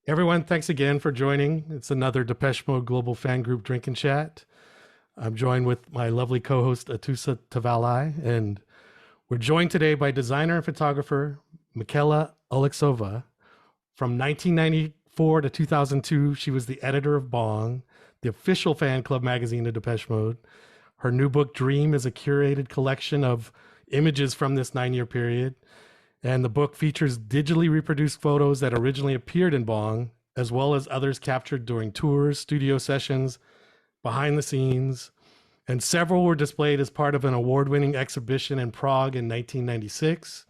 Everyone, thanks again for joining. It's another Depeche Mode Global Fan Group Drink and Chat. I'm joined with my lovely co-host Atusa Tavalai, and we're joined today by designer and photographer Michaela Olexova. From 1994 to 2002, she was the editor of Bong, the official fan club magazine of Depeche Mode. Her new book, Dream, is a curated collection of images from this 9-year period. And the book features digitally reproduced photos that originally appeared in Bong, as well as others captured during tours, studio sessions, behind the scenes. And several were displayed as part of an award-winning exhibition in Prague in 1996,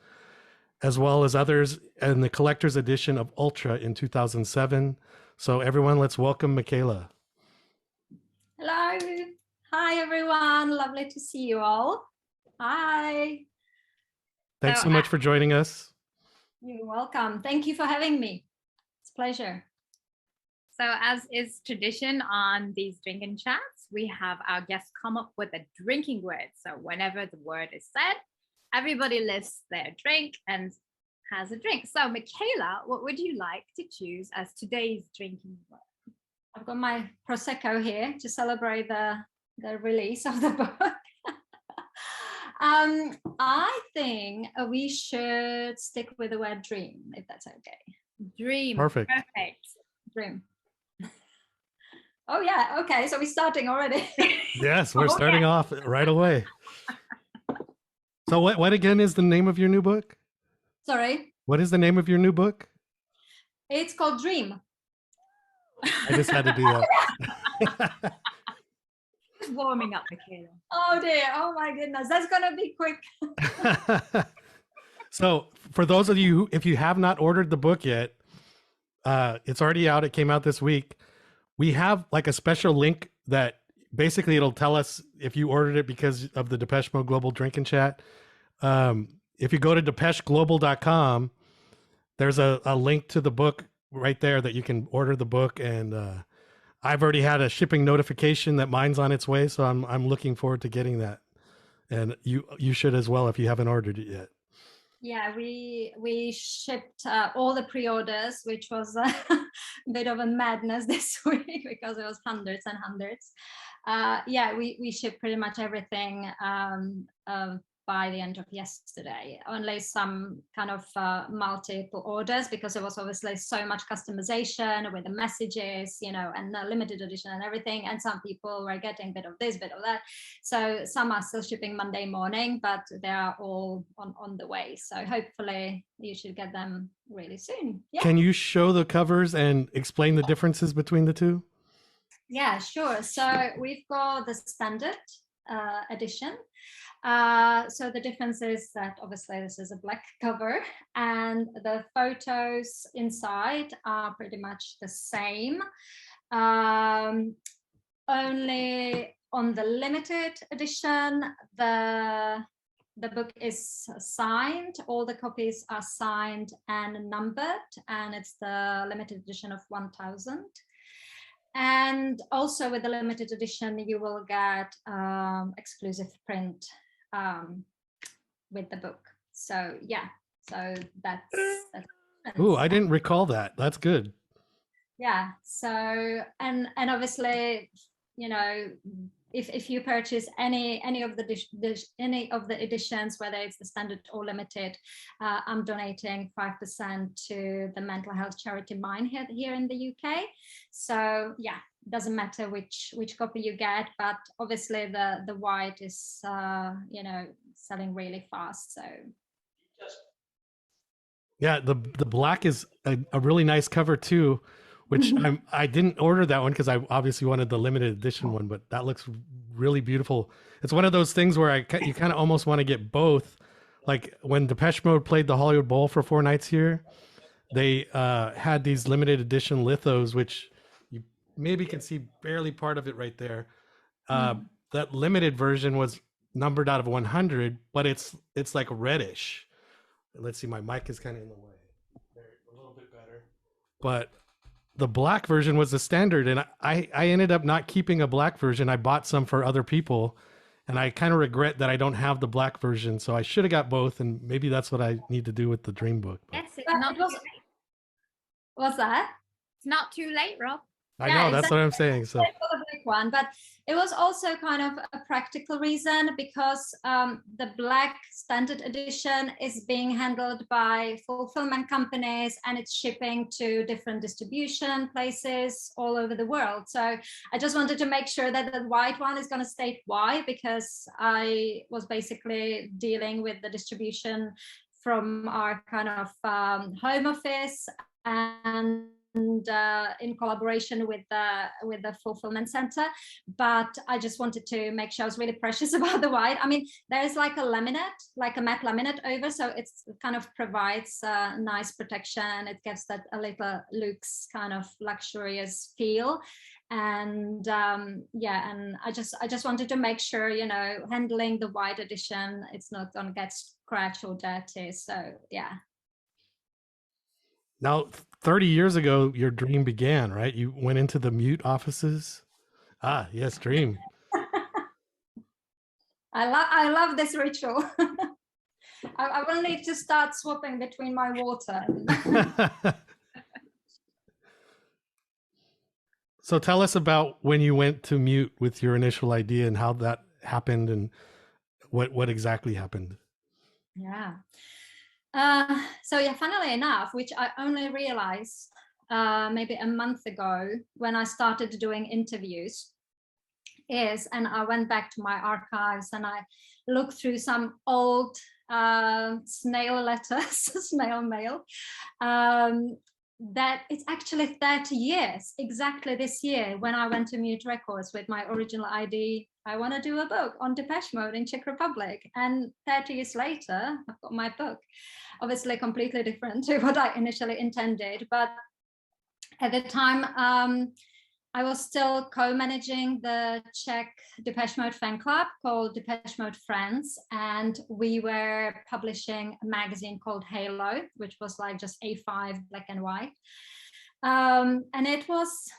as well as others in the collector's edition of Ultra in 2007. So everyone, let's welcome Michaela. Hello. Hi, everyone. Lovely to see you all. Hi. Thanks so much for joining us. You're welcome. Thank you for having me. It's a pleasure. So as is tradition on these drinking chats, we have our guests come up with a drinking word. So whenever the word is said, everybody lists their drink and has a drink. So Michaela, what would you like to choose as today's drinking word? I've got my Prosecco here to celebrate the release of the book. I think we should stick with the word dream, if that's okay. Dream. Perfect. Dream. Oh yeah, okay, so we're starting already. Yes, we're starting off right away. So what again is the name of your new book? Sorry? What is the name of your new book? It's called Dream. I just had to do that. Warming up, Michaela. Oh dear, oh my goodness, that's gonna be quick. So for those of you, if you have not ordered the book yet, it's already out. It came out this week. We have like a special link that basically it'll tell us if you ordered it because of the Depeche Mode Global Drink and Chat. If you go to depecheglobal.com, there's a link to the book right there that you can order the book. And I've already had a shipping notification that mine's on its way, so I'm looking forward to getting that. And you should as well if you haven't ordered it yet. Yeah, we shipped all the pre-orders, which was a bit of a madness this week because it was hundreds and hundreds. Yeah, we shipped pretty much everything by the end of yesterday. Only some kind of multiple orders because there was obviously so much customization with the messages, you know, and the limited edition and everything. And some people were getting a bit of this, bit of that. So some are still shipping Monday morning, but they are all on the way. So hopefully you should get them really soon. Yeah. Can you show the covers and explain the differences between the two? Yeah, sure. So we've got the standard edition. So the difference is that obviously this is a black cover and the photos inside are pretty much the same. Only on the limited edition, the book is signed, all the copies are signed and numbered, and it's the limited edition of 1000. And also with the limited edition, you will get exclusive print with the book. So yeah, so that's Ooh, I didn't recall that. That's good. Yeah. So and obviously, you know, if you purchase any of the editions, whether it's the standard or limited, I'm donating 5% to the mental health charity Mine here in the UK. So yeah, doesn't matter which copy you get, but obviously the white is you know, selling really fast. So yeah, the black is a really nice cover too, which I didn't order that one because I obviously wanted the limited edition one, but that looks really beautiful. It's one of those things where you kind of almost want to get both. Like when Depeche Mode played the Hollywood Bowl for 4 nights here, they had these limited edition lithos, which you maybe can see barely part of it right there. That limited version was numbered out of 100, but it's like reddish. Let's see, my mic is kind of in the way. There, a little bit better. But the black version was the standard, and I ended up not keeping a black version. I bought some for other people, and I kind of regret that I don't have the black version. So I should have got both, and maybe that's what I need to do with the Dream book. Yes, it's not What's that? It's not too late, Rob. I know, that's what I'm saying. So It was a big one, but it was also kind of a practical reason because the Black standard edition is being handled by fulfillment companies and it's shipping to different distribution places all over the world. So I just wanted to make sure that the white one is going to state why, because I was basically dealing with the distribution from our kind of home office and in collaboration with the fulfillment center, but I just wanted to make sure I was really precious about the white. I mean, there's like a laminate, like a matte laminate over, so it's kind of provides nice protection. It gives that a little luxe kind of luxurious feel, and yeah, and I just wanted to make sure, you know, handling the white edition, it's not gonna get scratched or dirty. So yeah. now, 30 years ago, your dream began, right? You went into the mute offices. Ah, yes, dream. I love this ritual. I will need to start swapping between my water. So tell us about when you went to mute with your initial idea and how that happened and what exactly happened. Yeah. So yeah, funnily enough, which I only realized maybe a month ago when I started doing interviews, and I went back to my archives and I looked through some old snail letters, snail mail, that it's actually 30 years, exactly this year, when I went to Mute Records with my original ID. I want to do a book on Depeche Mode in Czech Republic. And 30 years later, I've got my book, obviously completely different to what I initially intended. But at the time, I was still co-managing the Czech Depeche Mode fan club called Depeche Mode Friends, and we were publishing a magazine called Halo, which was like just A5 black and white. And it was,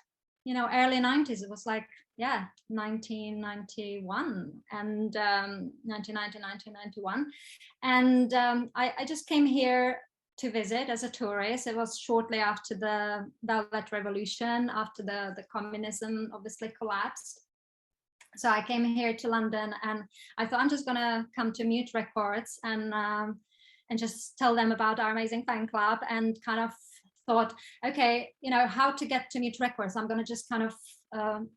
you know, early 90s. It was like, yeah, 1991 and 1990, 1991. And I just came here to visit as a tourist. It was shortly after the Velvet Revolution, after the communism obviously collapsed. So I came here to London and I thought I'm just gonna come to Mute Records and just tell them about our amazing fan club, and kind of thought, okay, you know, how to get to Mute Records. I'm gonna just kind of,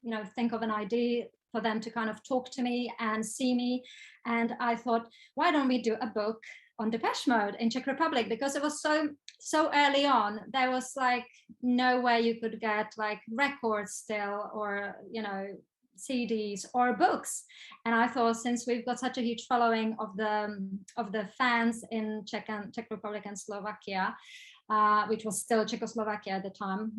you know, think of an idea for them to kind of talk to me and see me. And I thought, why don't we do a book on Depeche Mode in Czech Republic, because it was so early on. There was like no way you could get like records still, or, you know, CDs or books. And I thought, since we've got such a huge following of the fans in Czech Republic and Slovakia, which was still Czechoslovakia at the time,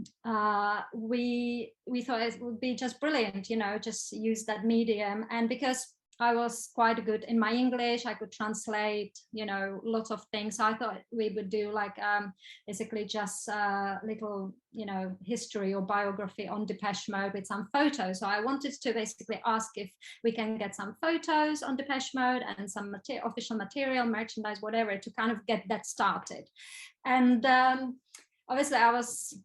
we thought it would be just brilliant, you know, just use that medium. And because I was quite good in my English, I could translate, you know, lots of things. So I thought we would do like basically just a little, you know, history or biography on Depeche Mode with some photos. So I wanted to basically ask if we can get some photos on Depeche Mode and some official material, merchandise, whatever, to kind of get that started. And obviously I was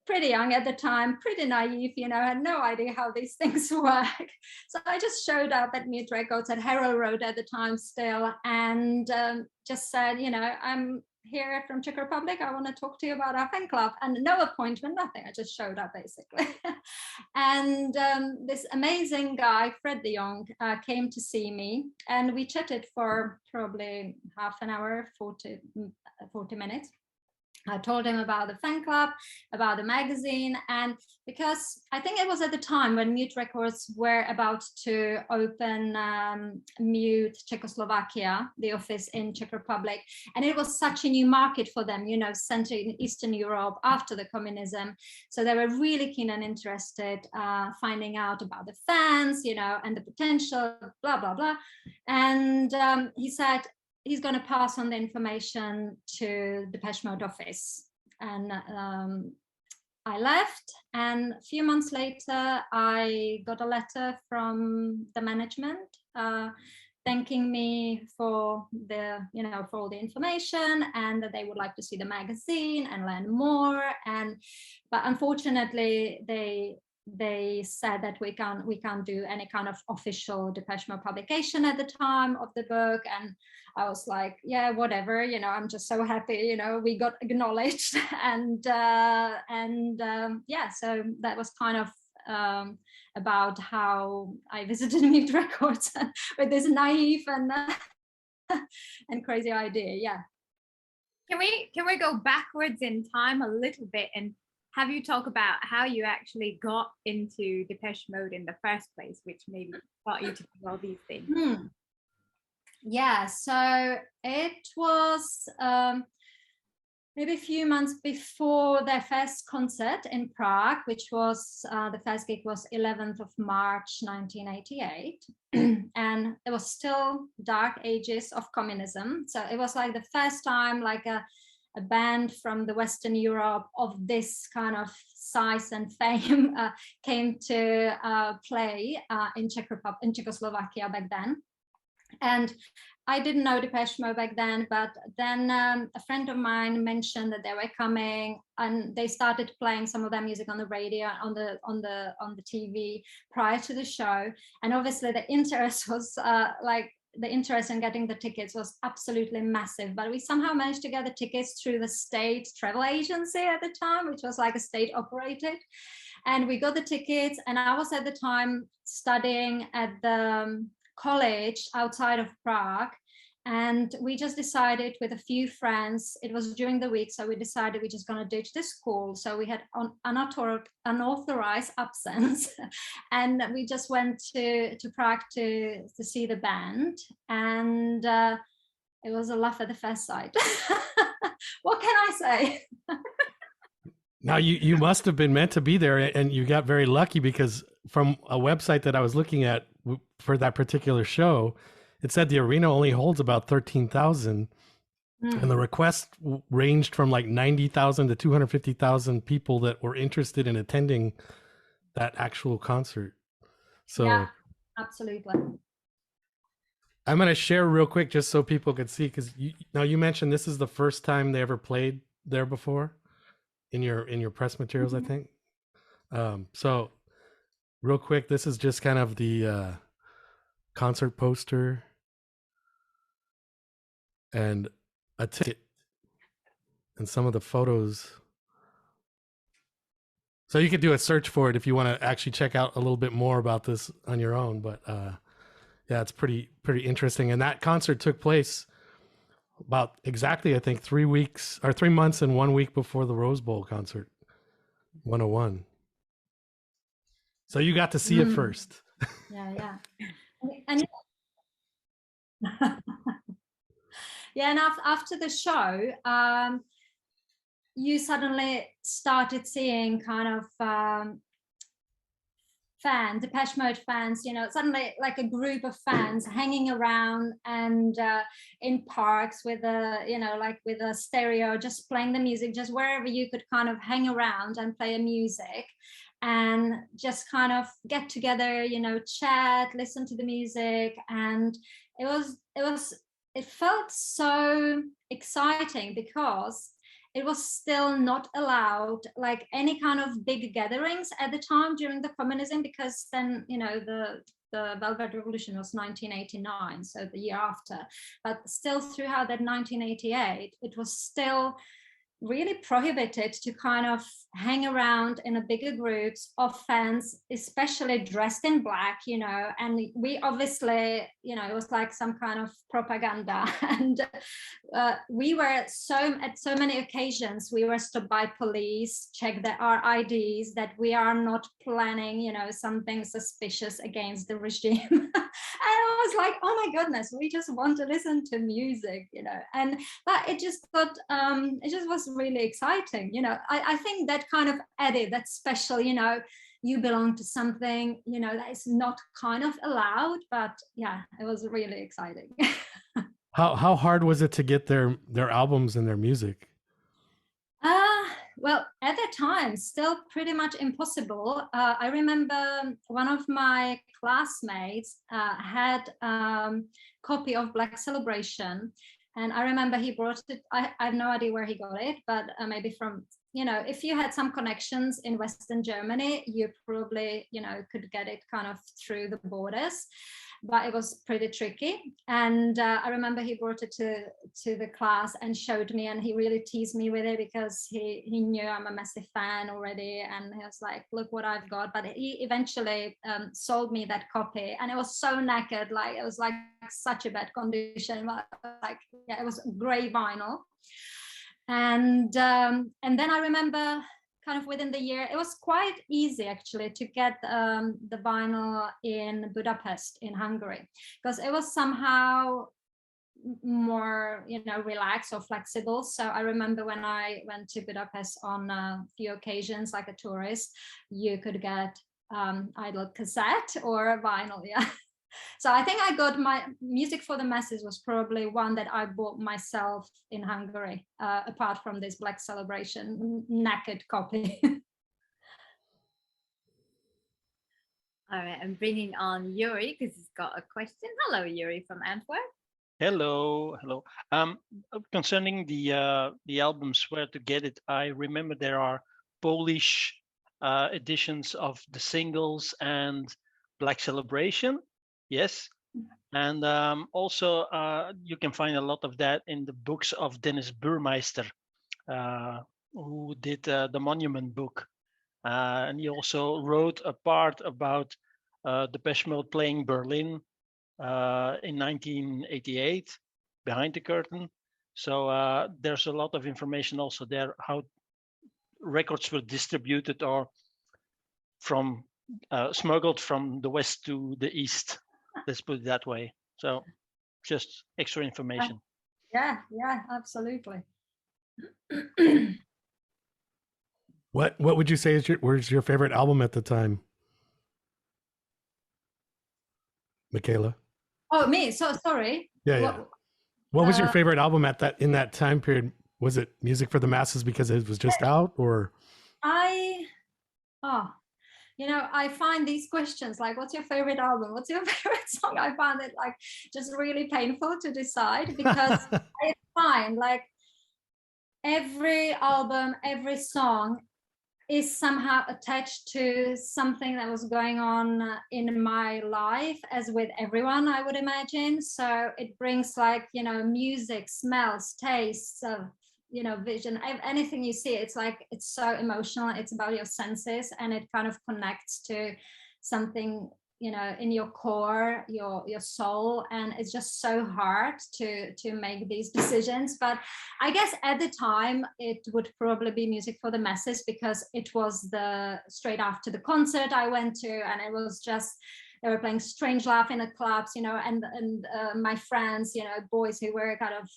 pretty young at the time, pretty naive, you know, had no idea how these things work. So I just showed up at Mute Records at Harrow Road at the time still, and just said, you know, I'm here from Czech Republic. I want to talk to you about our fan club. And no appointment, nothing. I just showed up basically. And this amazing guy, Fred de Jong, came to see me, and we chatted for probably half an hour, 40 minutes. I told him about the fan club, about the magazine, and because I think it was at the time when Mute Records were about to open Mute Czechoslovakia, the office in Czech Republic, and it was such a new market for them, you know, centered in Eastern Europe after the communism. So they were really keen and interested, finding out about the fans, you know, and the potential, blah, blah, blah. And he said, he's going to pass on the information to the Depeche Mode office. And I left, and a few months later, I got a letter from the management thanking me for the, you know, for all the information, and that they would like to see the magazine and learn more. And but unfortunately they said that we can't do any kind of official Depeche Mode publication at the time of the book. And I was like, yeah, whatever, I'm just so happy, we got acknowledged. And yeah, so that was kind of about how I visited Mute Records with this naive and crazy idea. Yeah. Can we go backwards in time a little bit and have you talk about how you actually got into Depeche Mode in the first place, which maybe got you to do all these things? Yeah, so it was maybe a few months before their first concert in Prague, which was the first gig was 11th of March 1988. And it was still dark ages of communism. So it was like the first time like a band from the Western Europe of this kind of size and fame came to play in Czechoslovakia back then. And I didn't know Depeche Mode back then, but then a friend of mine mentioned that they were coming, and they started playing some of their music on the radio, on the TV prior to the show. And obviously the interest was the interest in getting the tickets was absolutely massive, but we somehow managed to get the tickets through the state travel agency at the time, which was like a state operated. And we got the tickets, and I was at the time studying at the college outside of Prague. And we just decided with a few friends, it was during the week, so we decided we're just going to ditch the school. So we had unauthorized absence, and we just went to Prague to see the band. And it was a laugh at the first sight. What can I say? Now you must have been meant to be there, and you got very lucky, because from a website that I was looking at for that particular show, it said the arena only holds about 13,000, and the request ranged from like 90,000 to 250,000 people that were interested in attending that actual concert. So yeah, absolutely. I'm going to share real quick just so people could see, because you mentioned this is the first time they ever played there before in your press materials, I think. So real quick, this is just kind of the concert poster and a ticket and some of the photos. So you could do a search for it if you want to actually check out a little bit more about this on your own. But yeah, it's pretty interesting. And that concert took place about exactly, I think, 3 months and 1 week before the Rose Bowl concert, 101. So you got to see it first. Yeah. And yeah, and after the show, you suddenly started seeing kind of Depeche Mode fans, suddenly like a group of fans hanging around and in parks with with a stereo, just playing the music, just wherever you could kind of hang around and play music and just kind of get together, chat, listen to the music. And it felt so exciting because it was still not allowed like any kind of big gatherings at the time during the communism, because then the Velvet Revolution was 1989, so the year after. But still throughout that 1988, it was still really prohibited to kind of hang around in a bigger groups of fans, especially dressed in black, and we obviously, it was like some kind of propaganda. And we were at so many occasions, we were stopped by police, checked our IDs, that we are not planning, something suspicious against the regime. And I was like, oh my goodness, we just want to listen to music, but it just got, it just was really exciting. I think that kind of added that special, you belong to something, that is not kind of allowed, but yeah, it was really exciting. How hard was it to get their albums and their music? Well, at the time, still pretty much impossible. I remember one of my classmates had copy of Black Celebration, and I remember he brought it. I have no idea where he got it, but maybe from you know, if you had some connections in Western Germany, you probably, you know, could get it kind of through the borders, but it was pretty tricky. And I remember he brought it to the class and showed me, and he really teased me with it because he knew I'm a massive fan already, and he was like, look what I've got. But he eventually sold me that copy, and it was so knackered, like it was like such a bad condition, but like, yeah, it was gray vinyl. And then I remember kind of within the year, it was quite easy actually to get the vinyl in Budapest in Hungary, because it was somehow more, you know, relaxed or flexible. So I remember when I went to Budapest on a few occasions, like a tourist, you could get either cassette or vinyl. Yeah. So I think I got my Music for the Masses was probably one that I bought myself in Hungary, apart from this Black Celebration knackered copy. All right, I'm bringing on Yuri because he's got a question. Hello, Yuri from Antwerp. Hello, hello. Concerning the albums, Where to Get It, I remember there are Polish editions of the singles and Black Celebration. Yes, and also you can find a lot of that in the books of Dennis Burmeister, who did the Monument book, and he also wrote a part about Depeche Mode playing Berlin in 1988, Behind the Curtain. So there's a lot of information also there, how records were distributed or from smuggled from the west to the east. Let's put it that way. So just extra information. Yeah, absolutely. What would you say was your favorite album at the time, Michaela? Oh, me. So sorry. Yeah. What was your favorite album in that time period? Was it Music for the Masses because it was just out, or? You know, I find these questions like, what's your favorite album? What's your favorite song? I find it like just really painful to decide, because I find like every album, every song is somehow attached to something that was going on in my life, as with everyone, I would imagine. So it brings like, you know, music, smells, tastes, you know, vision, anything you see, it's like, it's so emotional. It's about your senses, and it kind of connects to something, you know, in your core, your soul, and it's just so hard to make these decisions. But I guess at the time it would probably be Music for the Masses, because it was the straight after the concert I went to, and it was just, they were playing Strange Love in the clubs, you know, and my friends, you know, boys who were kind of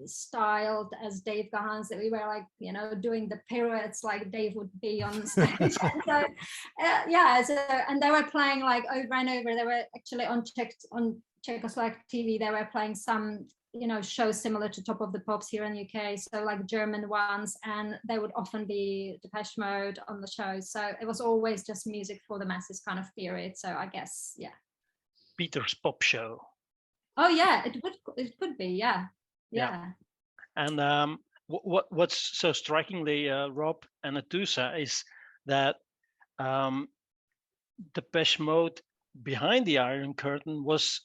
styled as Dave Gahans, that we were like, you know, doing the pirouettes like Dave would be on stage. And so, and they were playing like over and over. They were actually on Czechoslovak TV. They were playing some, you know, shows similar to Top of the Pops here in the UK, so like German ones, and they would often be Depeche Mode on the show. So it was always just Music for the Masses kind of period. So I guess, yeah. Peter's Pop Show. Oh yeah, it could be, yeah. And what's so strikingly, Rob and Atusa, is that Depeche Mode Behind the Iron Curtain was,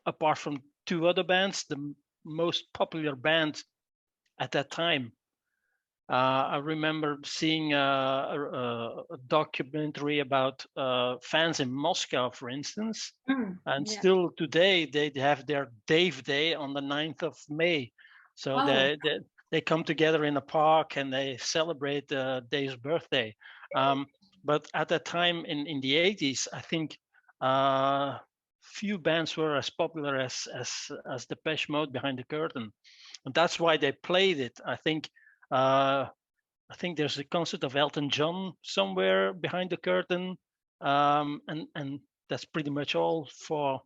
apart from two other bands, the most popular band at that time. I remember seeing a documentary about fans in Moscow, for instance, and still today they have their Dave Day on the 9th of May. So they come together in a park and they celebrate Dave's birthday. But at that time in the 80s, I think few bands were as popular as Depeche Mode Behind the Curtain, and that's why they played it. I think there's a concert of Elton John somewhere behind the curtain, and that's pretty much all for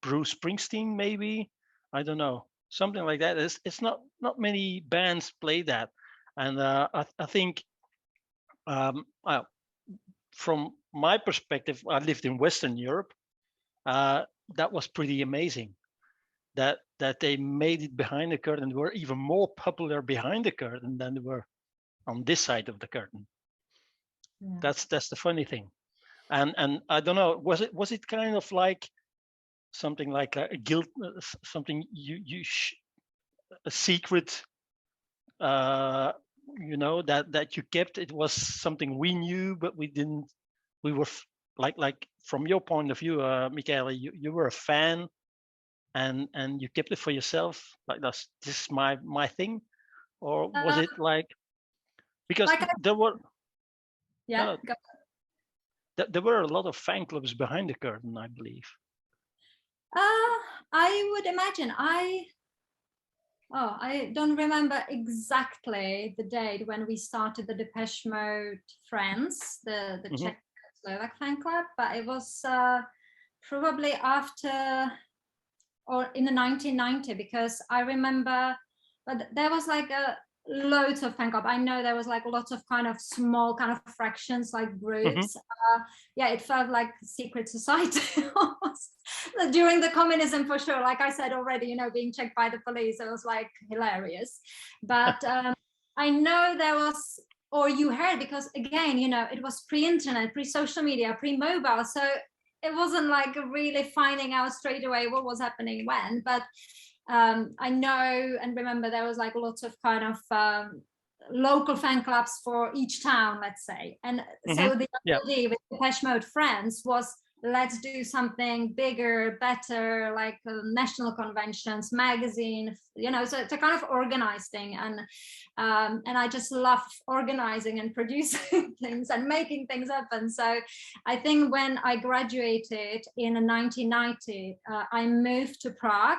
Bruce Springsteen, maybe. I don't know, something like that. It's not many bands play that, and I think from my perspective, I lived in Western Europe. That was pretty amazing. That they made it behind the curtain, were even more popular behind the curtain than they were on this side of the curtain. Yeah. That's the funny thing. And I don't know, was it kind of like something like a guilt, something a secret, that you kept? It was something we knew, but we didn't. We were like from your point of view, Michaela, you were a fan, and you kept it for yourself. Like this is my thing, or was it like because Like there were yeah. there were a lot of fan clubs behind the curtain, I believe. I would imagine. I don't remember exactly the date when we started the Depeche Mode Friends, the Czech-Slovak fan club, but it was probably after or in the 1990, because I remember, but there was like loads of fan club. I know there was like lots of kind of small kind of fractions, like groups. Yeah, it felt like secret society almost. During the communism, for sure. Like I said already, being checked by the police, it was like hilarious. But I know there was, or you heard, because again, it was pre-internet, pre-social media, pre-mobile, so it wasn't like really finding out straight away what was happening when. But I know and remember there was like lots of kind of local fan clubs for each town, let's say. And so the idea with Depeche Mode Friends was, let's do something bigger, better, like national conventions, magazine, so to kind of organize thing. And I just love organizing and producing things and making things happen. So I think when I graduated in 1990, I moved to Prague,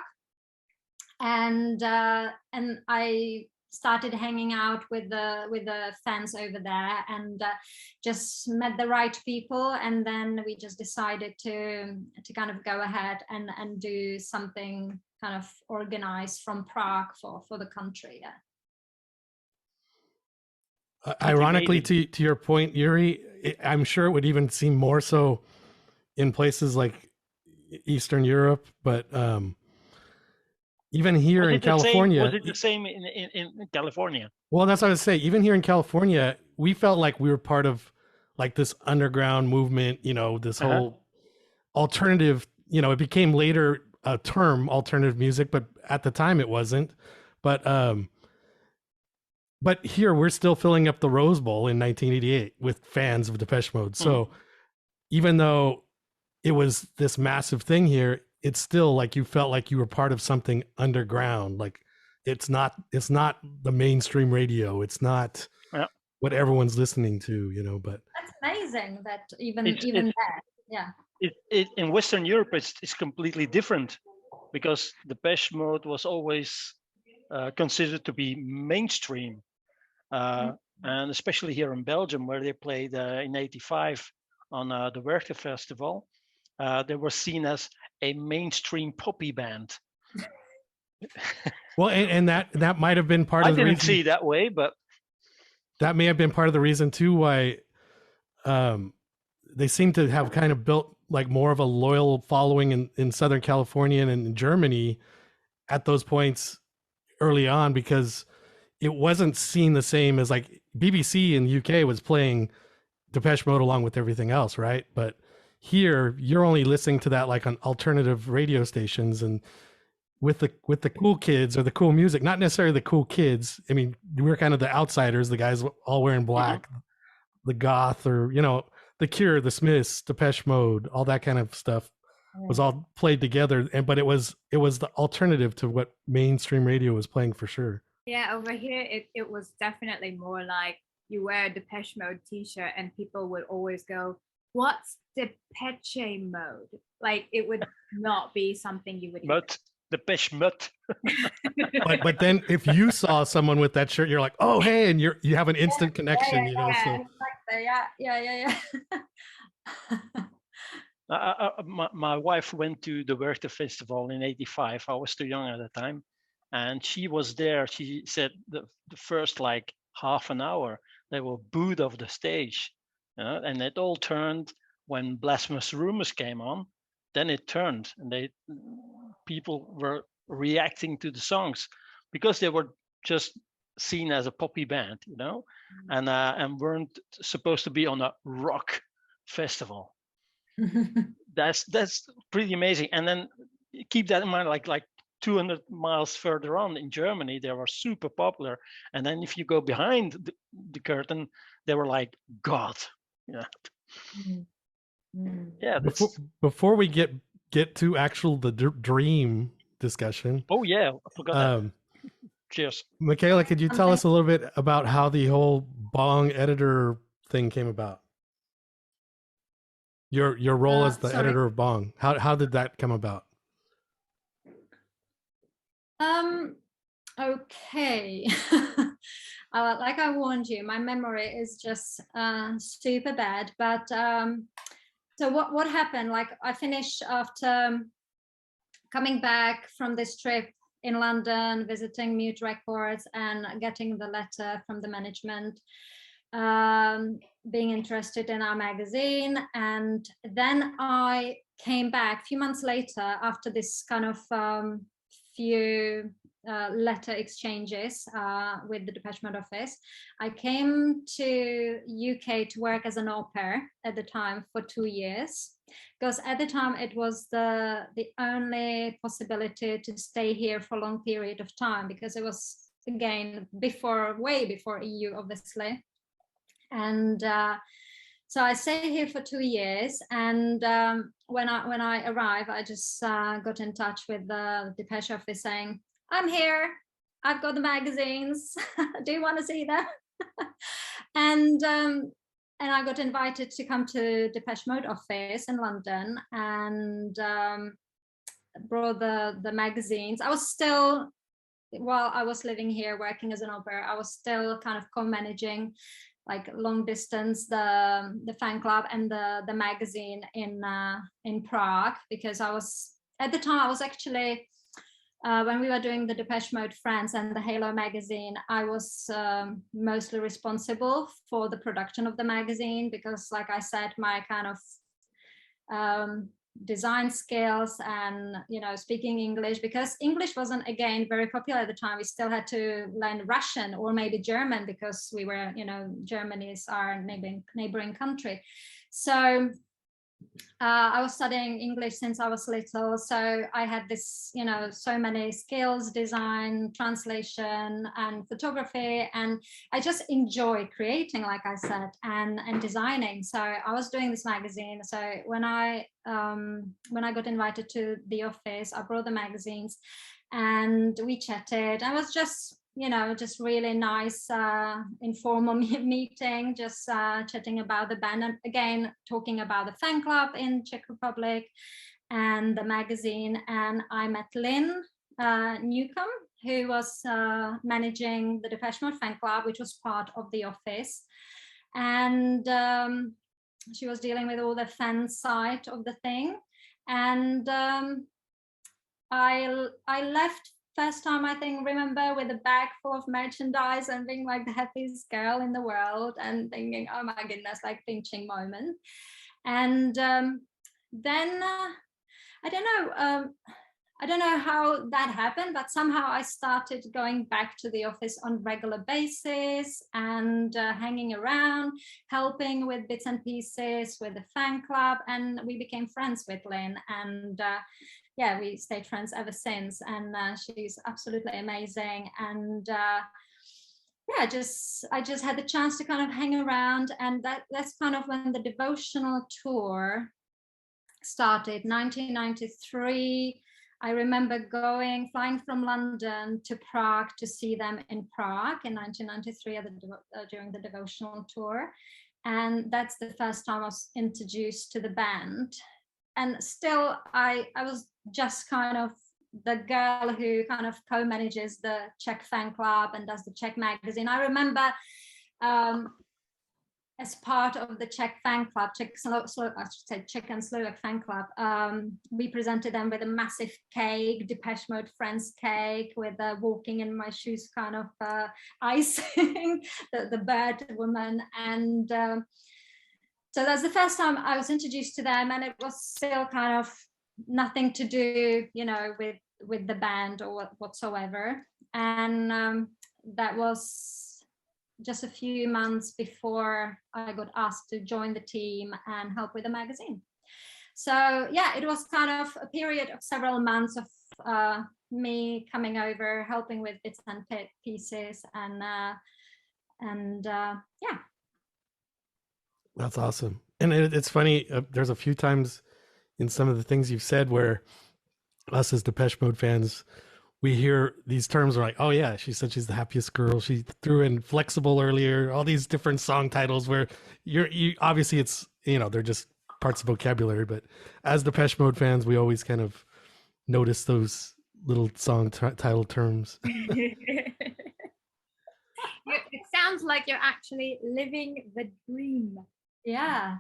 and I started hanging out with the fans over there, and just met the right people, and then we just decided to kind of go ahead and do something kind of organized from Prague for the country. Ironically, to your point, Yuri, I'm sure it would even seem more so in places like Eastern Europe, but even here in California. Was it the same in California? Well, that's what I was saying. Even here in California, we felt like we were part of like this underground movement, this whole alternative, it became later a term, alternative music, but at the time it wasn't. But here we're still filling up the Rose Bowl in 1988 with fans of Depeche Mode. So even though it was this massive thing here, it's still like you felt like you were part of something underground. Like it's not the mainstream radio. It's not what everyone's listening to, but that's amazing that even that. Yeah. It in Western Europe, it's completely different, because Depeche Mode was always considered to be mainstream. And especially here in Belgium, where they played in '85 on the Werchter Festival, they were seen as a mainstream poppy band. Well, and that might have been part of the reason. I didn't see it that way, but that may have been part of the reason too why they seem to have kind of built like more of a loyal following in Southern California and in Germany at those points early on, because it wasn't seen the same as like BBC in the UK was playing Depeche Mode along with everything else, right? But here you're only listening to that like on alternative radio stations and with the cool kids or the cool music, not necessarily the cool kids. I mean, we're kind of the outsiders, the guys all wearing black, the goth, or the Cure, the Smiths, Depeche Mode, all that kind of stuff was all played together. But it was the alternative to what mainstream radio was playing for sure. Yeah, over here it was definitely more like you wear a Depeche Mode t-shirt and people would always go, "What's Depeche Mode?" Like it would not be something you would But Depeche Mode. but then if you saw someone with that shirt, you're like, "Oh, hey," and you have an instant connection, Exactly. My wife went to the Werchter Festival in '85. I was too young at the time. And she was there. She said the first like half an hour, they were booed off the stage. And it all turned when Blasphemous Rumors came on. Then it turned, and people were reacting to the songs because they were just seen as a poppy band, and weren't supposed to be on a rock festival. That's pretty amazing. And then keep that in mind, like 200 miles further on in Germany, they were super popular. And then if you go behind the curtain, they were like God. Yeah. Yeah. Before we get to actual the dream discussion. Oh yeah, I forgot that. Cheers. Michaela, could you tell us a little bit about how the whole Bong editor thing came about? Your role as the editor of Bong. How did that come about? Okay. Like I warned you, my memory is just super bad. But so what happened? Like I finished after coming back from this trip in London, visiting Mute Records and getting the letter from the management, being interested in our magazine. And then I came back a few months later after this kind of few letter exchanges with the Depeche Mode office. I came to UK to work as an au pair at the time for 2 years, because at the time it was the only possibility to stay here for a long period of time, because it was again way before EU, obviously. And so I stayed here for 2 years, and when I arrived, I just got in touch with the Depeche office saying, I'm here, I've got the magazines, do you want to see them? And I got invited to come to Depeche Mode office in London and brought the magazines. I was still, while I was living here working as an au pair, I was still kind of co-managing like long distance the fan club and the magazine in Prague, because I was at the time I was actually when we were doing the Depeche Mode France and the Halo magazine, I was mostly responsible for the production of the magazine, because like I said, my kind of design skills and speaking English, because English wasn't again very popular at the time. We still had to learn Russian or maybe German, because we were Germany is our neighboring country. So I was studying English since I was little, so I had this so many skills: design, translation, and photography, and I just enjoy creating, like I said, and designing. So I was doing this magazine. So when I got invited to the office, I brought the magazines and we chatted. I was just just really nice informal meeting, just chatting about the band, and again talking about the fan club in Czech Republic and the magazine. And I met Lynn Newcomb, who was managing the Depeche Mode fan club, which was part of the office, and she was dealing with all the fan side of the thing. And I left first time, I think, remember, with a bag full of merchandise and being like the happiest girl in the world and thinking, oh my goodness, like pinching moment. And then I don't know how that happened, but somehow I started going back to the office on regular basis and hanging around, helping with bits and pieces with the fan club, and we became friends with Lynn. And yeah, we stayed friends ever since, and she's absolutely amazing. And yeah, I just had the chance to kind of hang around, and that's kind of when the devotional tour started, 1993. I remember flying from London to Prague to see them in Prague in 1993 during the devotional tour, and that's the first time I was introduced to the band. And still, I was just kind of the girl who kind of co-manages the Czech fan club and does the Czech magazine. I remember as part of the Czech fan club, Czech and Slovak fan club, we presented them with a massive cake, Depeche Mode Friends cake, with walking in my shoes kind of icing, the bird woman. And so that's the first time I was introduced to them, and it was still kind of nothing to do, with the band or whatsoever. And that was just a few months before I got asked to join the team and help with the magazine. So yeah, it was kind of a period of several months of me coming over, helping with bits and pieces, and yeah. That's awesome. And it's funny, there's a few times in some of the things you've said where us as Depeche Mode fans, we hear these terms like, oh yeah, she said she's the happiest girl. She threw in flexible earlier, all these different song titles where you obviously it's, you know, they're just parts of vocabulary, but as Depeche Mode fans, we always kind of notice those little song title terms. It sounds like you're actually living the dream. Yeah.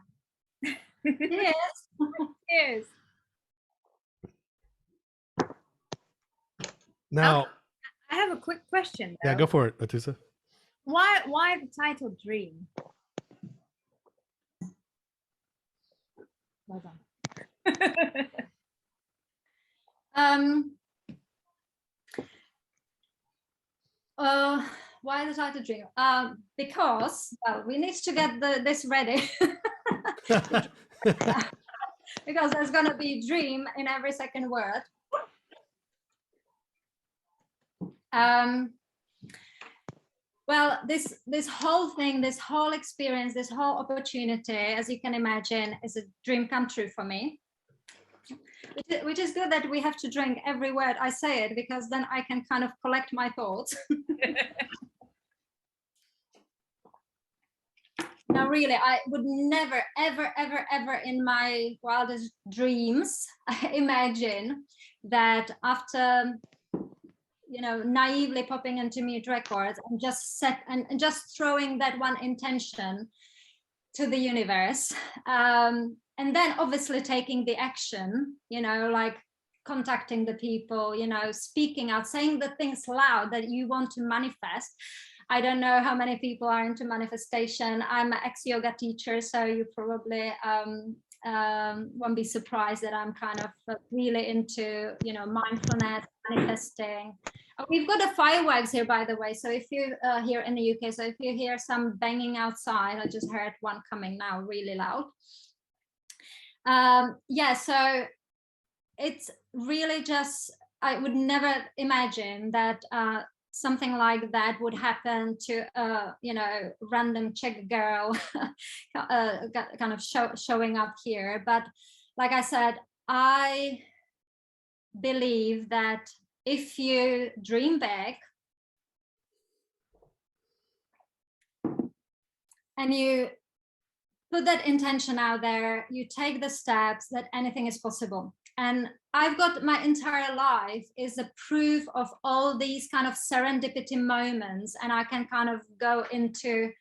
Yes. Yes. Now, I have a quick question, though. Yeah, go for it, Atusa. Why the title Dream? Well done. Why the title Dream? Because, well, we need to get this ready. Because there's going to be dream in every second word. Well, this whole thing, this whole experience, this whole opportunity, as you can imagine, is a dream come true for me. Which is good that we have to drink every word I say it, because then I can kind of collect my thoughts. Now, really, I would never, ever, ever, ever in my wildest dreams imagine that after, you know, naively popping into Mute Records and just throwing that one intention to the universe, and then obviously taking the action, you know, like contacting the people, you know, speaking out, saying the things loud that you want to manifest. I don't know how many people are into manifestation. I'm an ex-yoga teacher, so you probably won't be surprised that I'm kind of really into, you know, mindfulness, manifesting. We've got the fireworks here, by the way. So if you're here in the UK, so if you hear some banging outside, I just heard one coming now, really loud. Yeah, so it's really just, I would never imagine that something like that would happen to you know, random Czech girl kind of showing up here. But like I said, I believe that if you dream big and you put that intention out there, you take the steps, that anything is possible. And I've got my entire life is a proof of all these kind of serendipity moments, and I can kind of go into,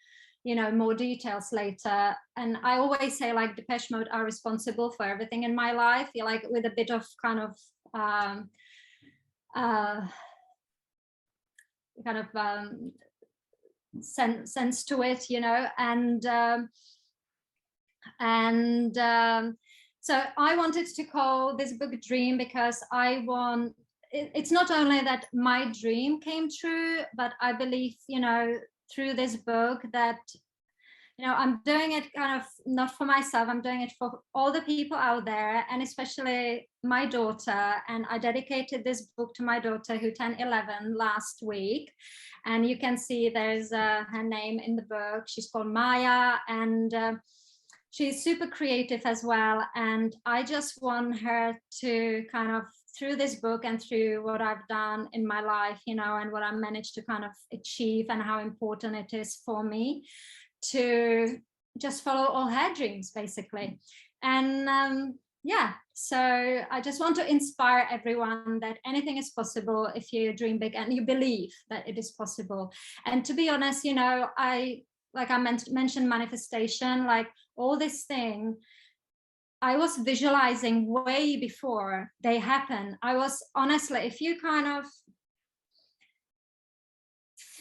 you know, more details later. And I always say, like, Depeche Mode are responsible for everything in my life, like with a bit of kind of sense to it, you know. So I wanted to call this book Dream because it's not only that my dream came true, but I believe, you know, through this book that, you know, I'm doing it kind of not for myself, I'm doing it for all the people out there, and especially my daughter. And I dedicated this book to my daughter, who turned 11 last week. And you can see there's her name in the book. She's called Maya, and she's super creative as well. And I just want her to kind of, through this book and through what I've done in my life, you know, and what I managed to kind of achieve, and how important it is for me to just follow all her dreams, basically. And yeah, so I just want to inspire everyone that anything is possible if you dream big and you believe that it is possible. And to be honest, you know, like I mentioned manifestation, like all this thing, I was visualizing way before they happen. I was honestly, if you kind of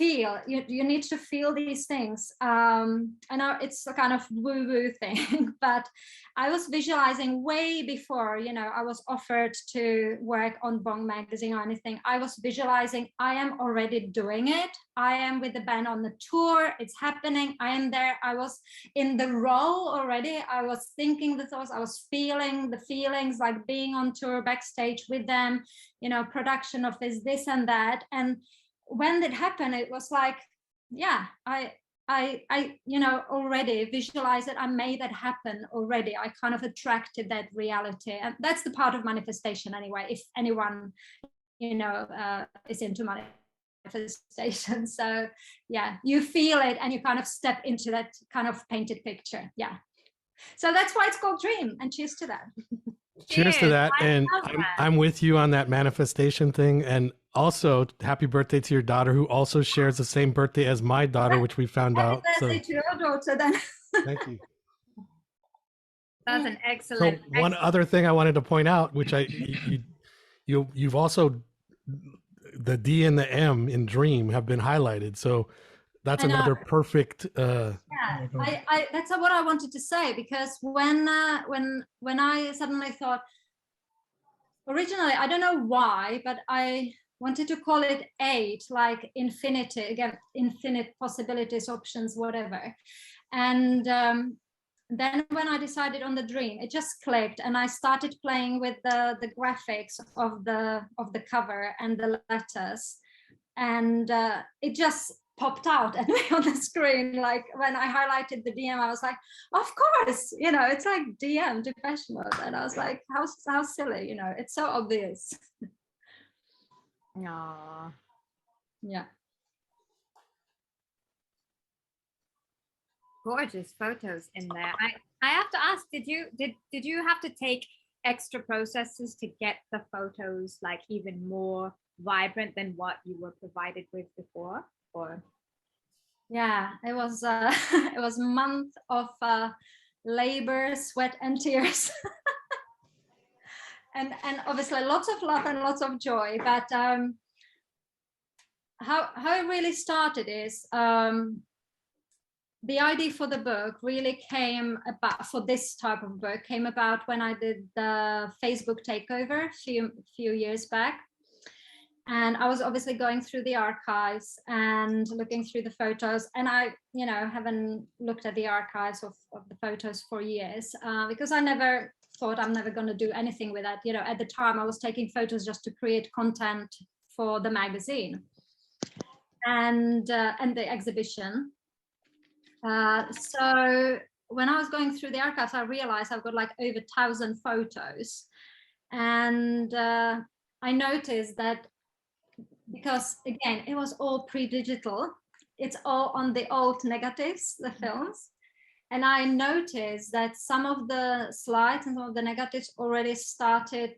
feel, you need to feel these things. I know it's a kind of woo-woo thing, but I was visualizing way before, I was offered to work on Bong magazine or anything. I was visualizing, I am already doing it. I am with the band on the tour. It's happening. I am there. I was in the role already. I was thinking the thoughts. I was feeling the feelings, like being on tour backstage with them, production of this and that. And when it happened, it was like, yeah, I already visualized it. I made that happen already. I kind of attracted that reality. And that's the part of manifestation anyway, if anyone, is into manifestation. So yeah, you feel it and you kind of step into that kind of painted picture. Yeah. So that's why it's called Dream, and cheers to that. Cheers to that. And I'm with you on that manifestation thing. And also, happy birthday to your daughter, who also shares the same birthday as my daughter, which we found out. Happy birthday to your daughter then. Thank you. That's an excellent. So one other thing I wanted to point out, which you've also, the D and the M in Dream have been highlighted. So that's another perfect. Yeah, that's what I wanted to say, because when I suddenly thought, originally, I don't know why, but I wanted to call it 8, like infinity, again, infinite possibilities, options, whatever. And then when I decided on the Dream, it just clicked, and I started playing with the graphics of the cover and the letters, and it just popped out at me on the screen. Like when I highlighted the DM, I was like, of course, it's like DM, Depeche Mode. And I was like, how silly, it's so obvious. Aww. Yeah. Gorgeous photos in there. I have to ask, did you have to take extra processes to get the photos like even more vibrant than what you were provided with before? Or yeah, it was it was a month of labor, sweat and tears. and obviously lots of love and lots of joy. But how it really started is the idea for the book really came about, for this type of book, came about when I did the Facebook takeover a few years back. And I was obviously going through the archives and looking through the photos. And I, haven't looked at the archives of the photos for years because I never thought I'm never going to do anything with that. At the time I was taking photos just to create content for the magazine and the exhibition. So when I was going through the archives, I realized I've got like over 1,000 photos. And I noticed that, because again, it was all pre-digital, it's all on the old negatives, the films. And I noticed that some of the slides and some of the negatives already started,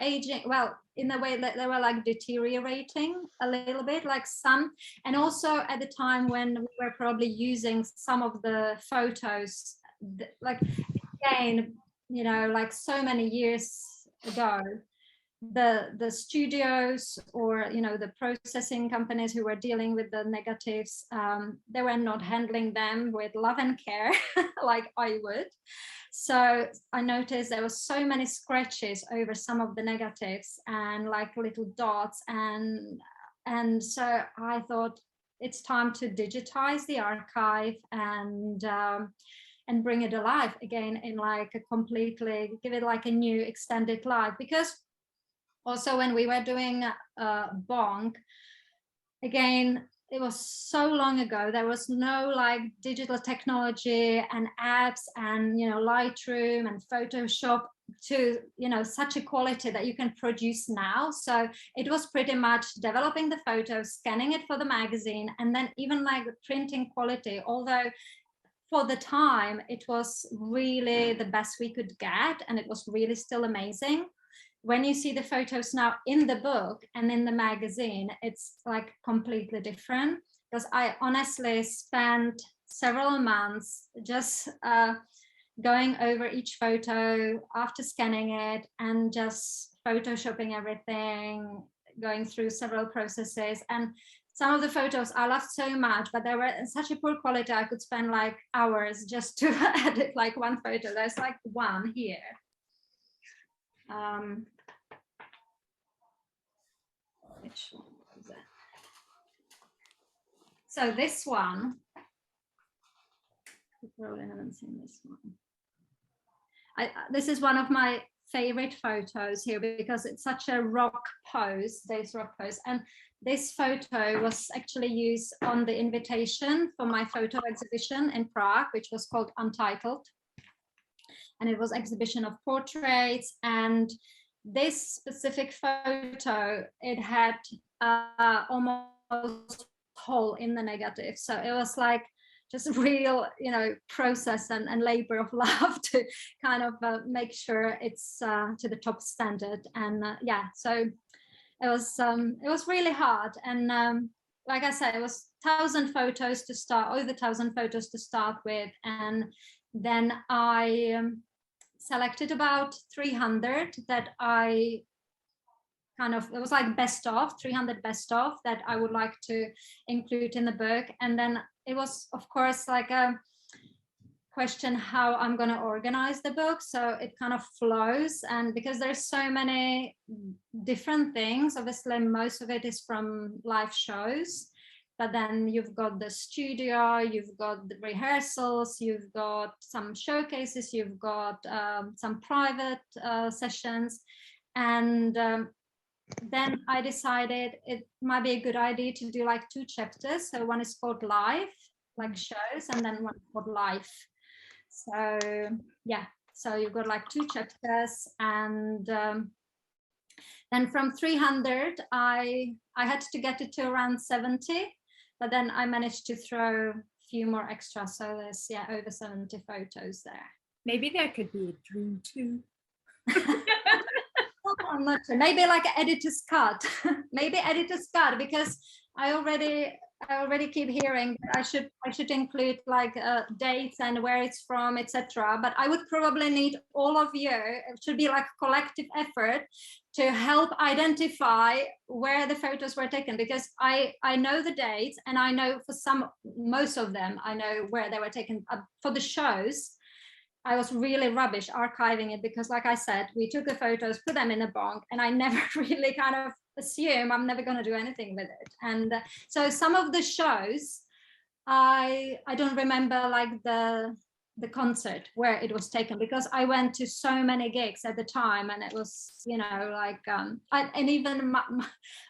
aging, well, in a way that they were like deteriorating a little bit, like some. And also at the time when we were probably using some of the photos, like again, like so many years ago, the studios or the processing companies who were dealing with the negatives, they were not handling them with love and care like I would. So I noticed there was so many scratches over some of the negatives and like little dots, and so I thought it's time to digitize the archive and bring it alive again in like a completely, give it like a new extended life. Because also when we were doing Bong, again, it was so long ago, there was no like digital technology and apps and Lightroom and Photoshop to such a quality that you can produce now. So it was pretty much developing the photos, scanning it for the magazine, and then even like the printing quality, although for the time it was really the best we could get and it was really still amazing. When you see the photos now in the book and in the magazine, it's like completely different, because I honestly spent several months just going over each photo after scanning it and just photoshopping everything, going through several processes. And some of the photos I loved so much, but they were in such a poor quality. I could spend like hours just to edit like one photo. There's like one here. Which one is it? So this one, you probably haven't seen this one. This is one of my favorite photos here because it's such a rock pose, this rock pose. And this photo was actually used on the invitation for my photo exhibition in Prague, which was called Untitled. And it was exhibition of portraits. And this specific photo, it had almost hole in the negative. So it was like just real, process and labor of love to kind of make sure it's to the top standard. And yeah, so it was really hard. And like I said, it was 1,000 photos to start, over 1,000 photos to start with. And then I selected about 300 that I it was like best of, 300 best of that I would like to include in the book. And then it was, of course, like a question how I'm going to organize the book. So it kind of flows. And because there's so many different things, obviously most of it is from live shows, but then you've got the studio, you've got the rehearsals, you've got some showcases, you've got some private sessions. And then I decided it might be a good idea to do like 2 chapters. So one is called Live, like shows, and then one called Life. So yeah, so you've got like 2 chapters. And then from 300, I had to get it to around 70, but then I managed to throw a few more extras. So there's, yeah, over 70 photos there. Maybe there could be a dream too. I'm not sure. Maybe like an editor's cut. Maybe editor's cut, because I already keep hearing that I should include like dates and where it's from, etc. But I would probably need all of you. It should be like a collective effort to help identify where the photos were taken, because I know the dates, and I know for most of them I know where they were taken. For the shows, I was really rubbish archiving it, because like I said, we took the photos, put them in a Bong, and I never really kind of assume I'm never going to do anything with it. And so some of the shows, I don't remember like the concert where it was taken, because I went to so many gigs at the time, and it was, like, and even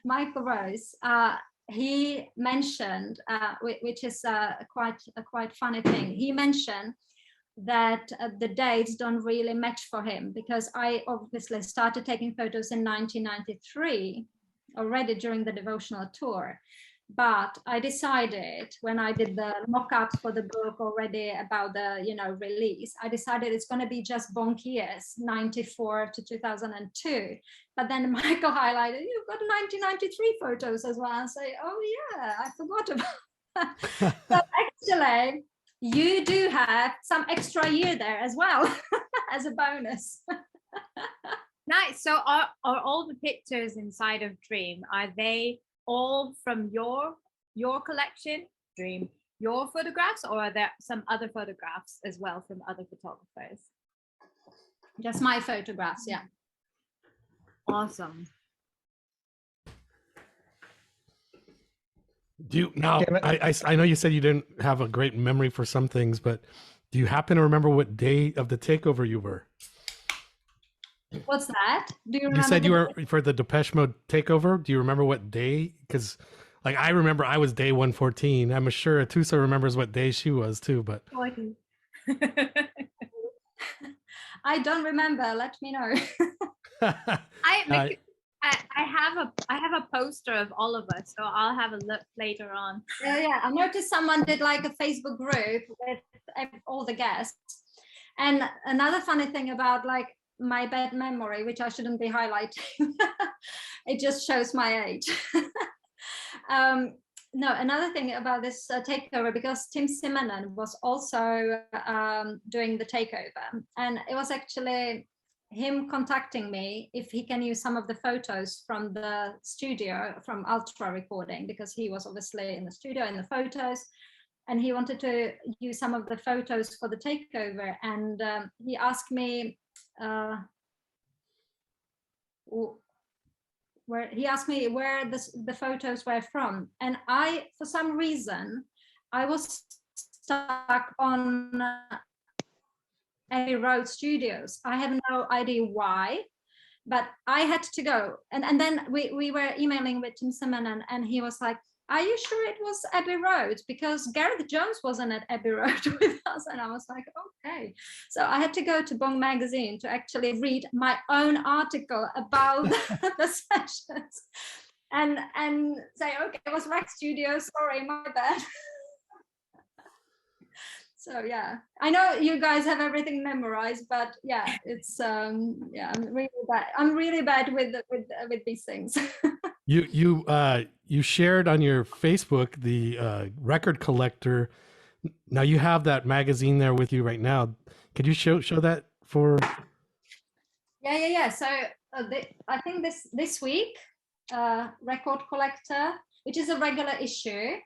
Michael Rose, he mentioned, which is a quite funny thing. He mentioned that the dates don't really match for him, because I obviously started taking photos in 1993, already during the devotional tour. But I decided, when I did the mock-ups for the book already about the release, I decided it's going to be just Bong years, 94 to 2002. But then Michael highlighted, you've got 1993 photos as well. I say, oh yeah, I forgot about that. So actually, you do have some extra year there as well as a bonus. Nice. So are all the pictures inside of Dream, are they all from your collection, Dream, your photographs, or are there some other photographs as well from other photographers? Just my photographs, yeah. Awesome. I know you said you didn't have a great memory for some things, but do you happen to remember what day of the takeover you were? What's that? Do you remember? You said you were for the Depeche Mode takeover. Do you remember what day? Because like I remember I was day 114. I'm sure Atusa remembers what day she was too, but I don't remember. Let me know. I have a poster of all of us, so I'll have a look later on. Yeah, I noticed someone did like a Facebook group with all the guests. And another funny thing about like my bad memory, which I shouldn't be highlighting, it just shows my age. No, another thing about this takeover, because Tim Simonon was also doing the takeover, and it was actually him contacting me if he can use some of the photos from the studio, from Ultra recording, because he was obviously in the studio in the photos, and he wanted to use some of the photos for the takeover. And he asked me where the photos were from, and I, for some reason, I was stuck on Abbey Road Studios. I have no idea why, but I had to go. And then we were emailing with Tim Simon, and he was like, are you sure it was Abbey Road? Because Gareth Jones wasn't at Abbey Road with us. And I was like, okay. So I had to go to Bong magazine to actually read my own article about the sessions and say, okay, it was Rack Studio, sorry, my bad. So yeah, I know you guys have everything memorized, but yeah, it's yeah, I'm really bad with these things. You shared on your Facebook the record collector. Now you have that magazine there with you right now. Could you show that for? Yeah. So I think this week, Record Collector, which is a regular issue,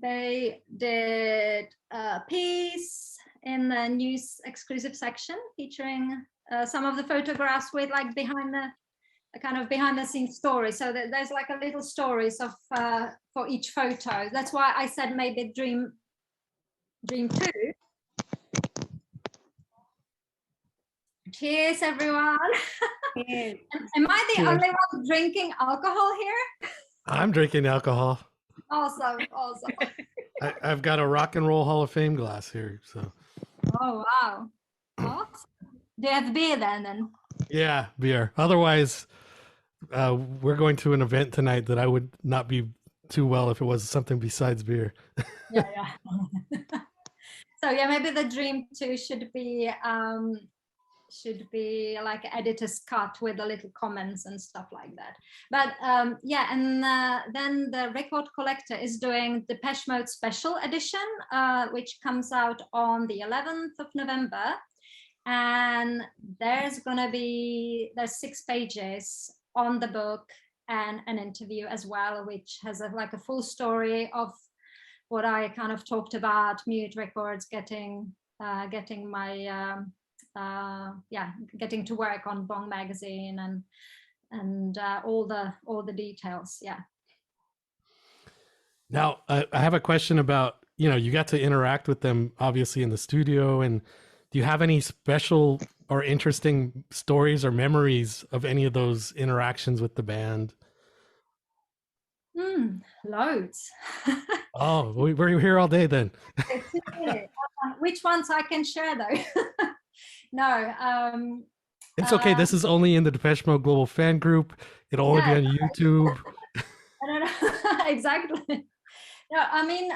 they did a piece in the news exclusive section featuring some of the photographs with like behind the scenes story. So there's like a little stories of for each photo. That's why I said maybe Dream 2. Cheers, everyone. Cheers. Am I the only one drinking alcohol here? I'm drinking alcohol. Awesome. I've got a Rock and Roll Hall of Fame glass here. So. Oh wow. Awesome. Do you have beer then? Yeah, beer. Otherwise, we're going to an event tonight that I would not be too well if it was something besides beer. Yeah. So yeah, maybe the Dream 2 should be like editor's cut with a little comments and stuff like that. But yeah, and then the Record Collector is doing the Depeche Mode special edition, which comes out on the 11th of November. And there's 6 pages on the book and an interview as well, which has like a full story of what I kind of talked about, Mute Records getting my getting to work on Bong magazine and all the details. Yeah. Now I have a question about, you got to interact with them obviously in the studio, and do you have any special or interesting stories or memories of any of those interactions with the band? Loads. Oh, we're here all day then. Which ones I can share though? No. It's okay. This is only in the Depeche Mode Global Fan Group. It'll only be on YouTube. I don't know. Exactly. No, I mean,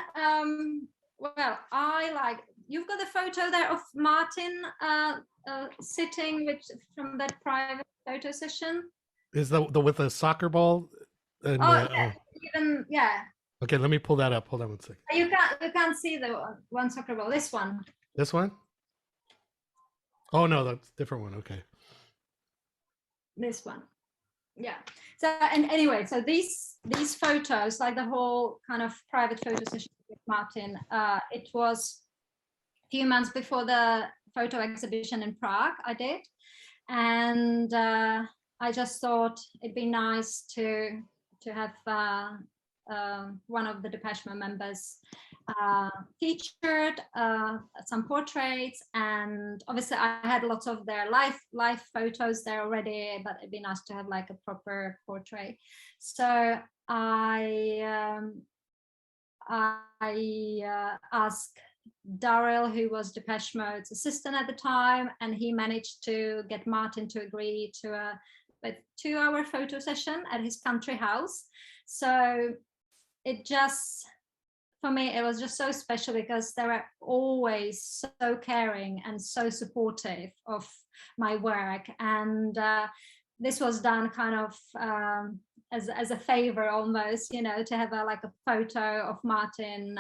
well, I like, you've got a photo there of Martin sitting from that private photo session. Is the with the soccer ball? And, yeah. Okay, let me pull that up. Hold on 1 second. You can't see the one soccer ball. This one. This one? Oh no, that's a different one. Okay. This one. Yeah. So and anyway, so these photos, like the whole kind of private photo session with Martin, it was a few months before the photo exhibition in Prague I did, and I just thought it'd be nice to have one of the Depeche Mode members featured, some portraits, and obviously I had lots of their live photos there already, but it'd be nice to have like a proper portrait. So I asked Daryl, who was Depeche Mode's assistant at the time, and he managed to get Martin to agree to a 2-hour photo session at his country house. So it just, for me, it was just so special because they were always so caring and so supportive of my work. And this was done kind of as a favor almost, you know, to have like a photo of Martin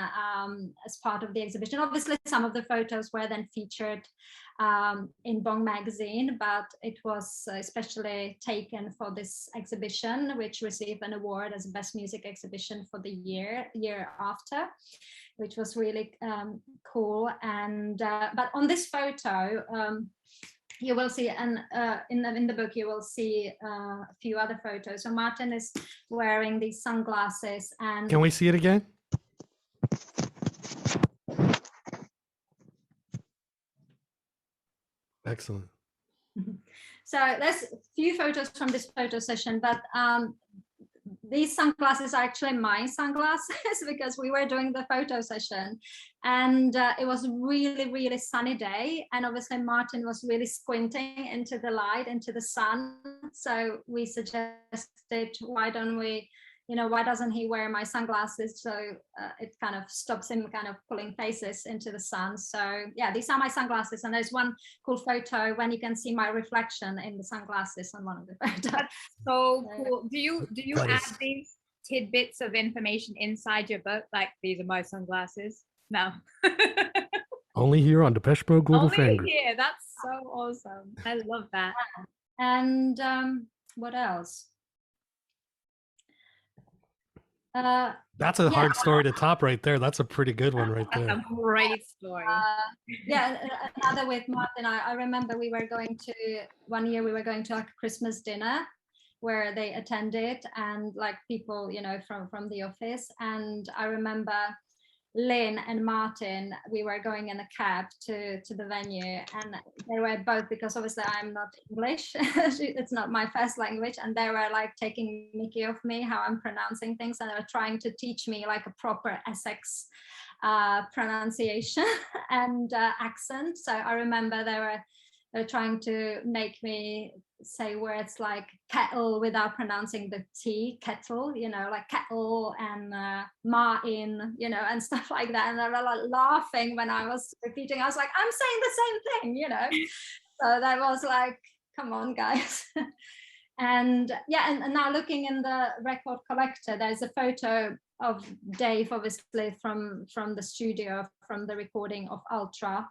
as part of the exhibition. Obviously, some of the photos were then featured in Bong magazine, but it was especially taken for this exhibition, which received an award as best music exhibition for the year after, which was really cool. And but on this photo, you will see, and in the book you will see a few other photos. So Martin is wearing these sunglasses, and can we see it again? Excellent. So there's a few photos from this photo session, but these sunglasses are actually my sunglasses because we were doing the photo session, and it was really, really sunny day, and obviously Martin was really squinting into the light, into the sun. So we suggested, why don't we, you know, why doesn't he wear my sunglasses? So it kind of stops him kind of pulling faces into the sun. So yeah, these are my sunglasses, and there's one cool photo when you can see my reflection in the sunglasses on one of the photos. That's so cool. Do you That add is- these tidbits of information inside your book, like these are my sunglasses? No. Only here on Depeche Mode Global Fan Only Group. here. That's so awesome. I love that. And what else? That's a hard story to top right there. That's a pretty good one right That's there. a great story. Yeah, another with Martin. I remember one year we were going to like a Christmas dinner where they attended, and like people, you know, from the office. And I remember Lynn and Martin, we were going in a cab to the venue, and they were both, because obviously I'm not English, it's not my first language, and they were like taking mickey of me how I'm pronouncing things, and they were trying to teach me like a proper Essex pronunciation and accent. So I remember they were trying to make me say words like kettle without pronouncing the T, kettle, you know, like kettle, and Martin, you know, and stuff like that. And they were like laughing when I was repeating. I was like, I'm saying the same thing, you know. So that was like, come on, guys. And yeah, and now looking in the record collector, there's a photo of Dave, obviously from the studio, from the recording of Ultra.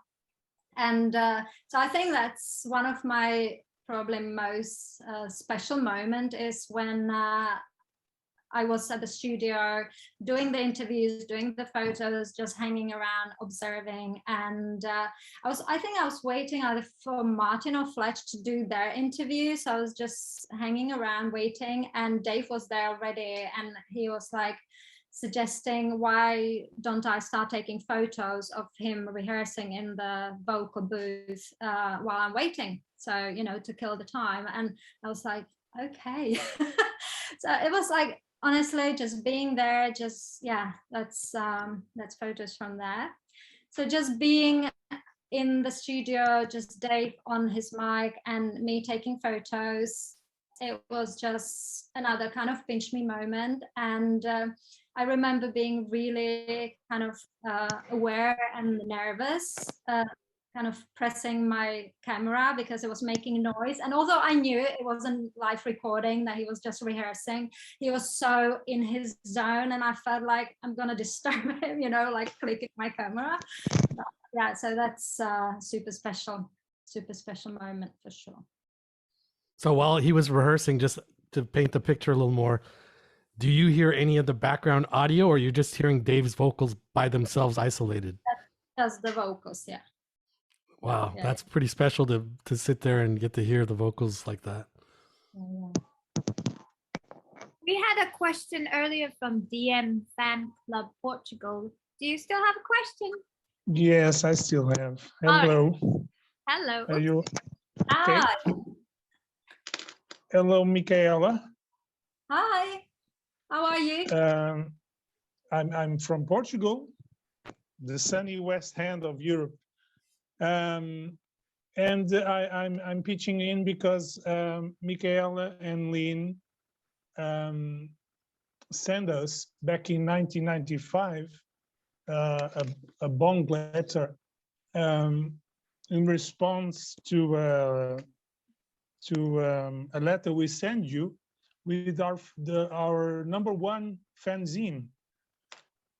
And so I think that's one of my probably most special moment is when I was at the studio doing the interviews, doing the photos, just hanging around, observing. And I think I was waiting either for Martin or Fletch to do their interview. So I was just hanging around waiting, and Dave was there already, and he was like suggesting, why don't I start taking photos of him rehearsing in the vocal booth while I'm waiting, so you know, to kill the time. And I was like, okay. So it was like, honestly, just being there, just yeah, that's photos from there. So just being in the studio, just Dave on his mic and me taking photos, it was just another kind of pinch me moment. And I remember being really kind of aware and nervous, kind of pressing my camera because it was making noise. And although I knew it wasn't live recording, that he was just rehearsing, he was so in his zone, and I felt like I'm gonna disturb him, you know, like clicking my camera. But yeah, so that's super special moment for sure. So while he was rehearsing, just to paint the picture a little more, do you hear any of the background audio, or are you just hearing Dave's vocals by themselves isolated? Just the vocals, yeah. Wow, Yeah. that's pretty special to sit there and get to hear the vocals like that. We had a question earlier from DM Fan Club Portugal. Do you still have a question? Yes, I still have. Hello. Hello. Are you Hi. Hello, Michaela. Hi. How are you? I'm from Portugal, the sunny west hand of Europe, and I'm pitching in because Michaela and Lynn sent us back in 1995 a Bong letter in response to a letter we sent you with our #1 fanzine.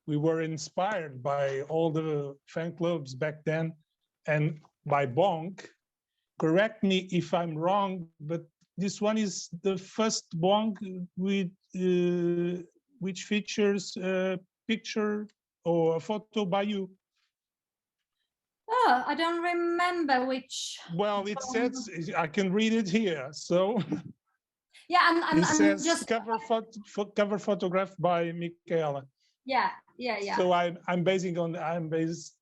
We were inspired by all the fan clubs back then and by Bong. Correct me if I'm wrong, but this one is the first Bong with which features a picture or a photo by you. Oh, I don't remember which. Well, it says, I can read it here. So Yeah, it says just cover photograph by Michaela. yeah. So I'm based on that.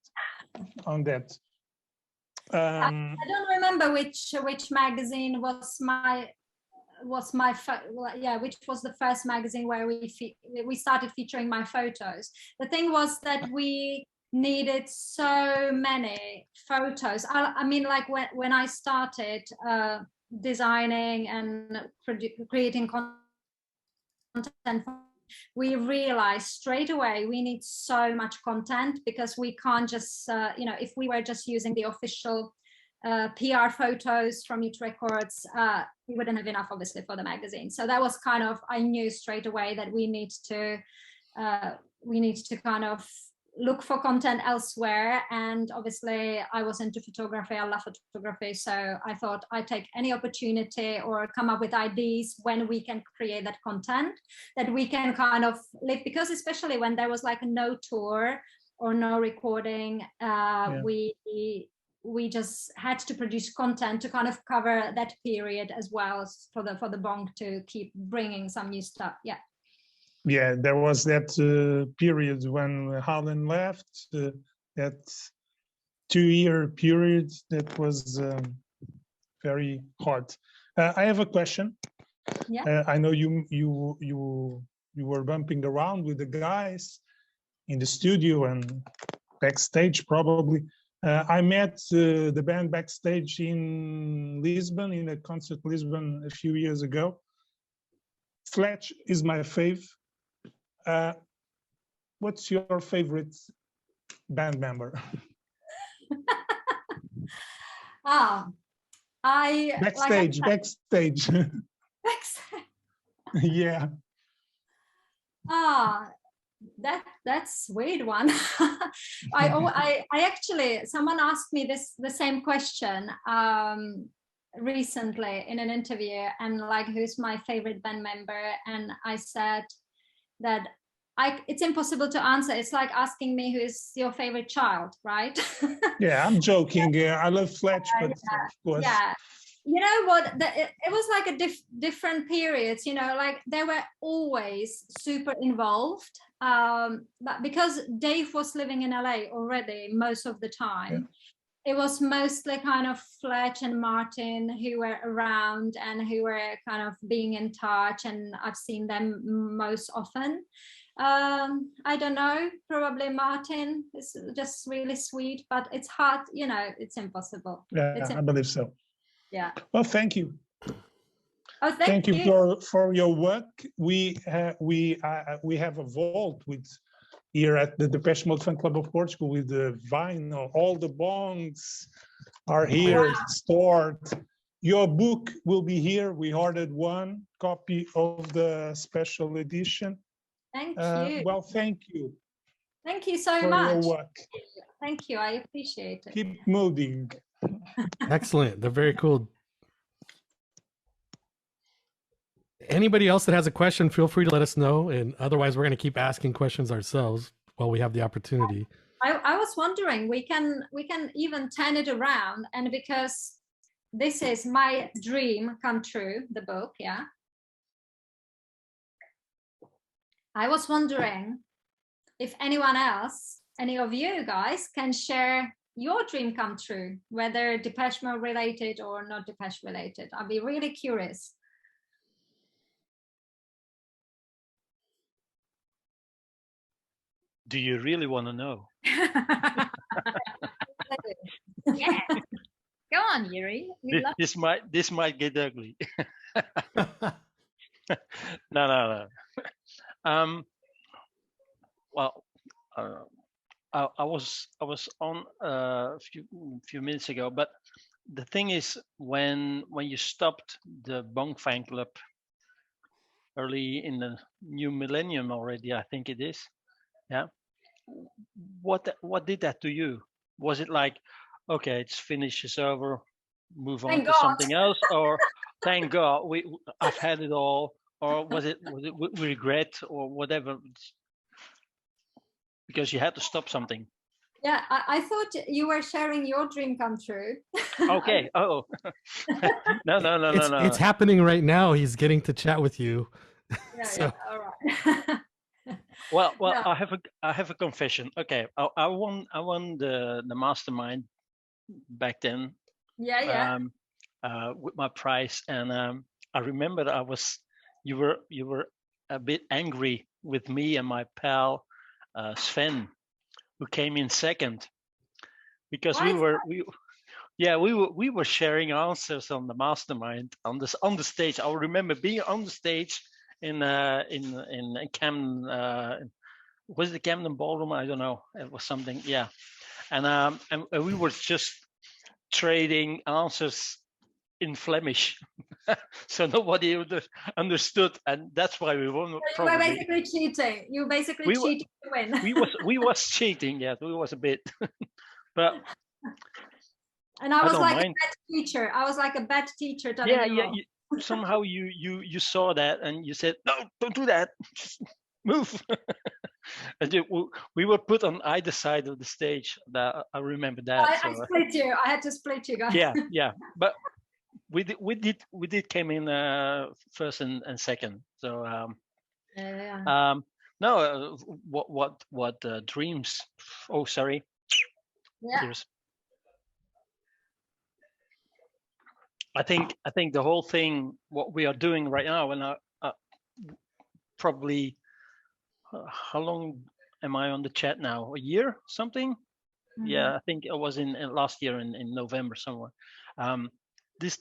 I don't remember which magazine was my which was the first magazine where we started featuring my photos. The thing was that we needed so many photos. I mean, like when I started designing and creating content, we realized straight away we need so much content, because we can't just if we were just using the official PR photos from each records, we wouldn't have enough, obviously, for the magazine. So that was kind of, I knew straight away that we need to kind of look for content elsewhere. And obviously I was into photography, I love photography, so I thought I'd take any opportunity or come up with ideas when we can create that content that we can kind of live, because especially when there was like no tour or no recording, we just had to produce content to kind of cover that period as well, as for the Bong to keep bringing some new stuff. Yeah, there was that period when Holland left, that 2-year period that was very hard. I have a question. Yeah. I know you were bumping around with the guys in the studio and backstage probably. I met the band backstage in Lisbon, in a concert in Lisbon a few years ago. Fletch is my fave. What's your favorite band member? Backstage. Yeah. That's weird one. I actually, someone asked me the same question recently in an interview, and like, who's my favorite band member? And I said that it's impossible to answer. It's like asking me who is your favorite child, right? Yeah, I'm joking. I love Fletch, but of course. Yeah. You know what? It was like a different periods. Like they were always super involved. But because Dave was living in LA already most of the time, it was mostly kind of Fletch and Martin who were around and who were kind of being in touch, and I've seen them most often. I don't know, probably Martin is just really sweet, but it's hard, it's impossible. Yeah, I believe so. Yeah. Well, thank you. Oh, thank you for your work. We have a vault here at the Depeche Mode Fan Club of Portugal with the vinyl. All the bongs are here stored. Your book will be here. We ordered one copy of the special edition. Thank you. Well, thank you. Thank you so for much. Your work. Thank you. I appreciate it. Keep moving. Excellent. They're very cool. Anybody else that has a question, feel free to let us know. And otherwise, we're going to keep asking questions ourselves while we have the opportunity. I was wondering, we can even turn it around, and because this is my dream come true, the book, yeah. I was wondering if anyone else, any of you guys, can share your dream come true, whether Depeche Mode related or not Depeche related. I'd be really curious. Do you really want to know? Yeah. Go on, Yuri. This might get ugly. No. Well, I was on a few minutes ago, but the thing is, when you stopped the Bong fan club, early in the new millennium already, I think it is. Yeah. What did that to you? Was it like, okay, it's finished, it's over, move on Thank to God. something else, or thank God I've had it all, or was it with regret or whatever? Because you had to stop something. Yeah, I thought you were sharing your dream come true. Okay. Oh. No. It's happening right now. He's getting to chat with you. Yeah, So- yeah, all right. Well, No. I have a confession. Okay, I won the mastermind back then. Yeah. With my prize, and I remember you were a bit angry with me and my pal Sven, who came in second, because Why is we were sharing answers on the mastermind on the stage. I remember being on the stage in Camden. Was it Camden Ballroom? I don't know. It was something. Yeah, and we were just trading answers in Flemish, so nobody understood, and that's why we won. You were Probably basically cheating. You basically We were- cheated to win. we was cheating. Yes, we was a bit, but And I was don't like mind. a bad teacher. I was like a bad teacher telling Yeah, you yeah. wrong. Somehow you saw that and you said, no, don't do that. Just move. And we were put on either side of the stage. That I remember that. I So split you. I had to split you guys. yeah. But we did came in first and second. So Yeah. no, what dreams? Oh, sorry. Yeah. There's. I think the whole thing, what we are doing right now, and probably how long am I on the chat now? A year, something? Mhm. Yeah, I think it was in last year in November somewhere. This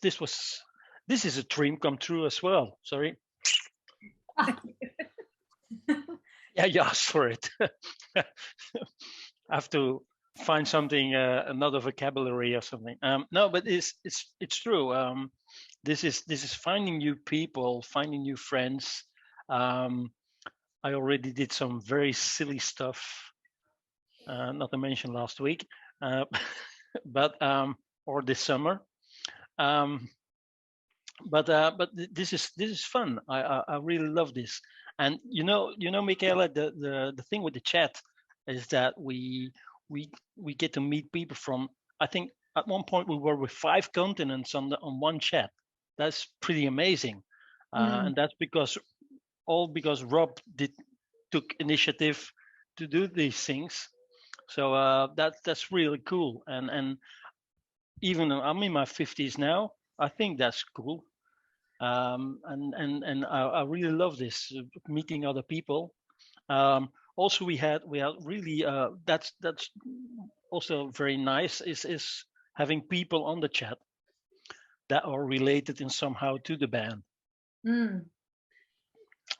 is a dream come true as well. Sorry. Yeah, you asked for it. I have to find something, another vocabulary or something. No, but it's true. This is finding new people, finding new friends. I already did some very silly stuff, not to mention last week, but or this summer. But this is fun. I really love this. And you know, Michaela, the thing with the chat is that we get to meet people from. I think at one point we were with 5 continents on one chat. That's pretty amazing, and that's because Rob took initiative to do these things. So that's really cool. And even though I'm in my 50s now, I think that's cool. And I really love this, meeting other people. Also, we had really that's also very nice is having people on the chat that are related in somehow to the band. Mm.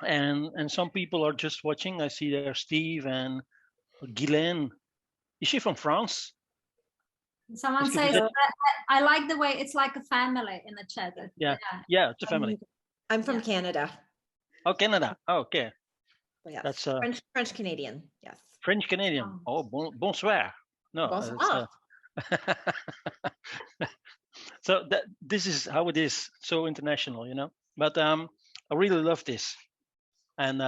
And some people are just watching. I see there Steve and Guylaine. Is she from France? Someone Excuse me, says, that- I like the way it's like a family in the chat. Yeah, it's a family. I'm from Yeah. Canada. Oh, Canada. Oh, okay. Yes. That's French Canadian. Yes. French Canadian. Oh, bonsoir. No. Bonsoir. So this is how it is. So international, you know. But I really love this. And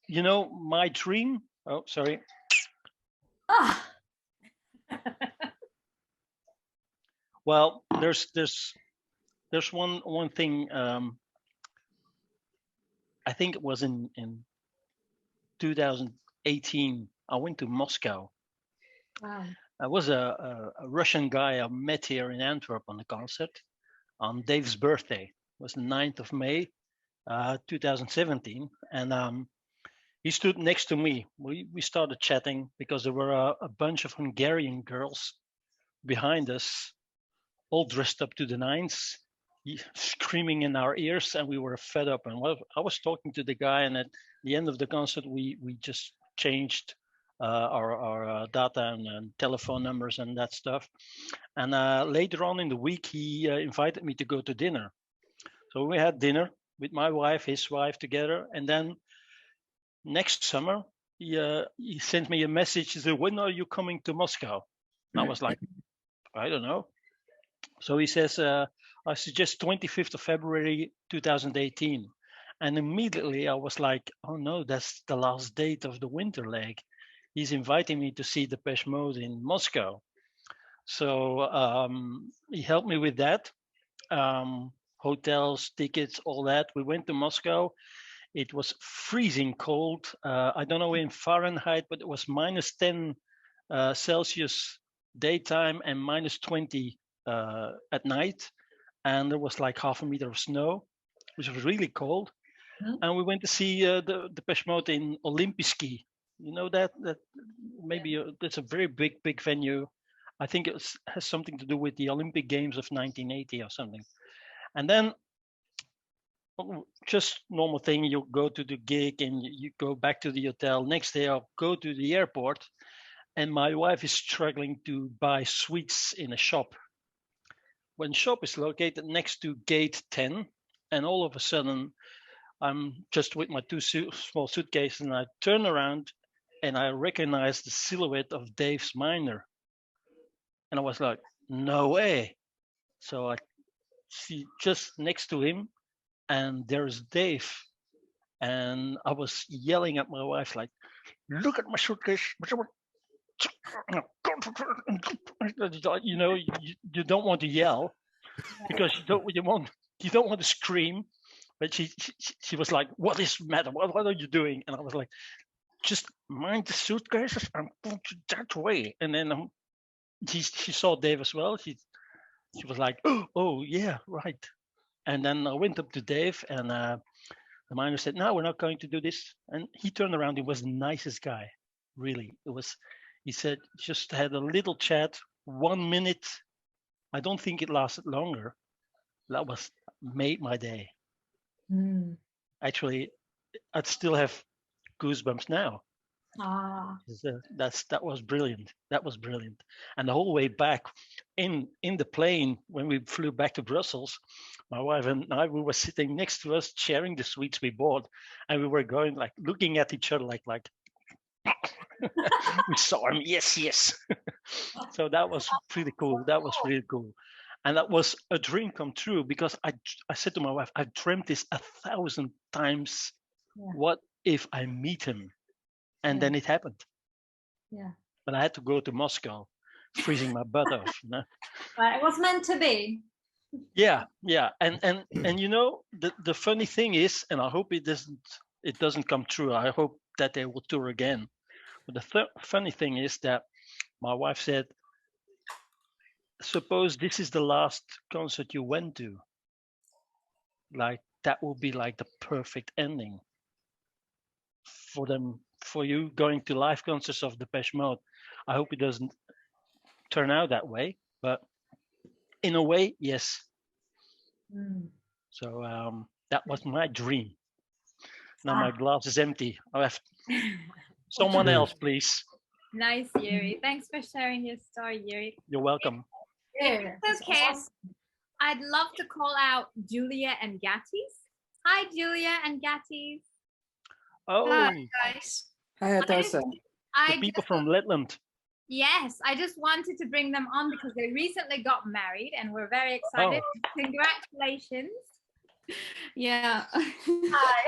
you know, my dream. Oh, sorry. Ah, Well, there's one thing. I think it was in 2018. I went to Moscow. wow. I was a Russian guy I met here in Antwerp on a concert on Dave's birthday. It was the 9th of May, 2017. And he stood next to me. We started chatting because there were a bunch of Hungarian girls behind us, all dressed up to the nines, screaming in our ears, and we were fed up. And I was talking to the guy, and at the end of the concert, we just changed our data and telephone numbers and that stuff. And later on in the week, he invited me to go to dinner. So we had dinner, with my wife, his wife together. And then next summer, he sent me a message. He said, "When are you coming to Moscow?" I was like, "I don't know." So he says, "I suggest 25th of February 2018." And immediately I was like, "Oh no, that's the last date of the winter leg. He's inviting me to see Depeche Mode in Moscow." So he helped me with that. Hotels, tickets, all that. We went to Moscow. It was freezing cold. I don't know in Fahrenheit, but it was -10 Celsius daytime and -20 at night. And there was like half a meter of snow, which was really cold. And we went to see the Depeche Mode in Olympiski. You know that maybe it's a very big venue. I think it has something to do with the Olympic Games of 1980 or something. And then just normal thing, you go to the gig and you go back to the hotel. Next day I'll go to the airport and my wife is struggling to buy sweets in a shop. When shop is located next to gate 10, and all of a sudden I'm just with my two small suitcases and I turn around and I recognize the silhouette of Dave's Miner. And I was like, no way. So I see just next to him and there's Dave. And I was yelling at my wife like, look at my suitcase. You know, you don't want to yell because you don't want to scream. But she was like, what is the matter? What are you doing? And I was like, just mind the suitcases and put it that way. And then she saw Dave as well. She was like, oh yeah, right. And then I went up to Dave and the miner said, no, we're not going to do this. And he turned around. He was the nicest guy, really. He said, just had a little chat, 1 minute. I don't think it lasted longer. That made my day. Actually, I'd still have goosebumps now. That was brilliant. That was brilliant. And the whole way back in the plane, when we flew back to Brussels, my wife and I, we were sitting next to us, sharing the sweets we bought, and we were going like looking at each other like we saw him. Yes. So that was pretty cool. That was really cool. And that was a dream come true because I said to my wife, I dreamt this 1,000 times. Yeah. What if I meet him? And then it happened. Yeah. But I had to go to Moscow, freezing my butt off. You know? But it was meant to be. Yeah. And you know, the funny thing is, and I hope it doesn't come true. I hope that they will tour again. But the funny thing is that my wife said, suppose this is the last concert you went to. Like that will be like the perfect ending for you going to live concerts of Depeche Mode. I hope it doesn't turn out that way, but in a way, yes. So that was my dream. Now my glass is empty. I have someone else, please. Nice, Yuri. Thanks for sharing your story, Yuri. You're welcome. It's okay. I'd love to call out Julia and Gatis. Hi, Julia and Gatis. Oh, hi, guys. Hi, Atosa. The people from Letland. Yes, I just wanted to bring them on because they recently got married and we're very excited. Oh. Congratulations. Yeah. Hi.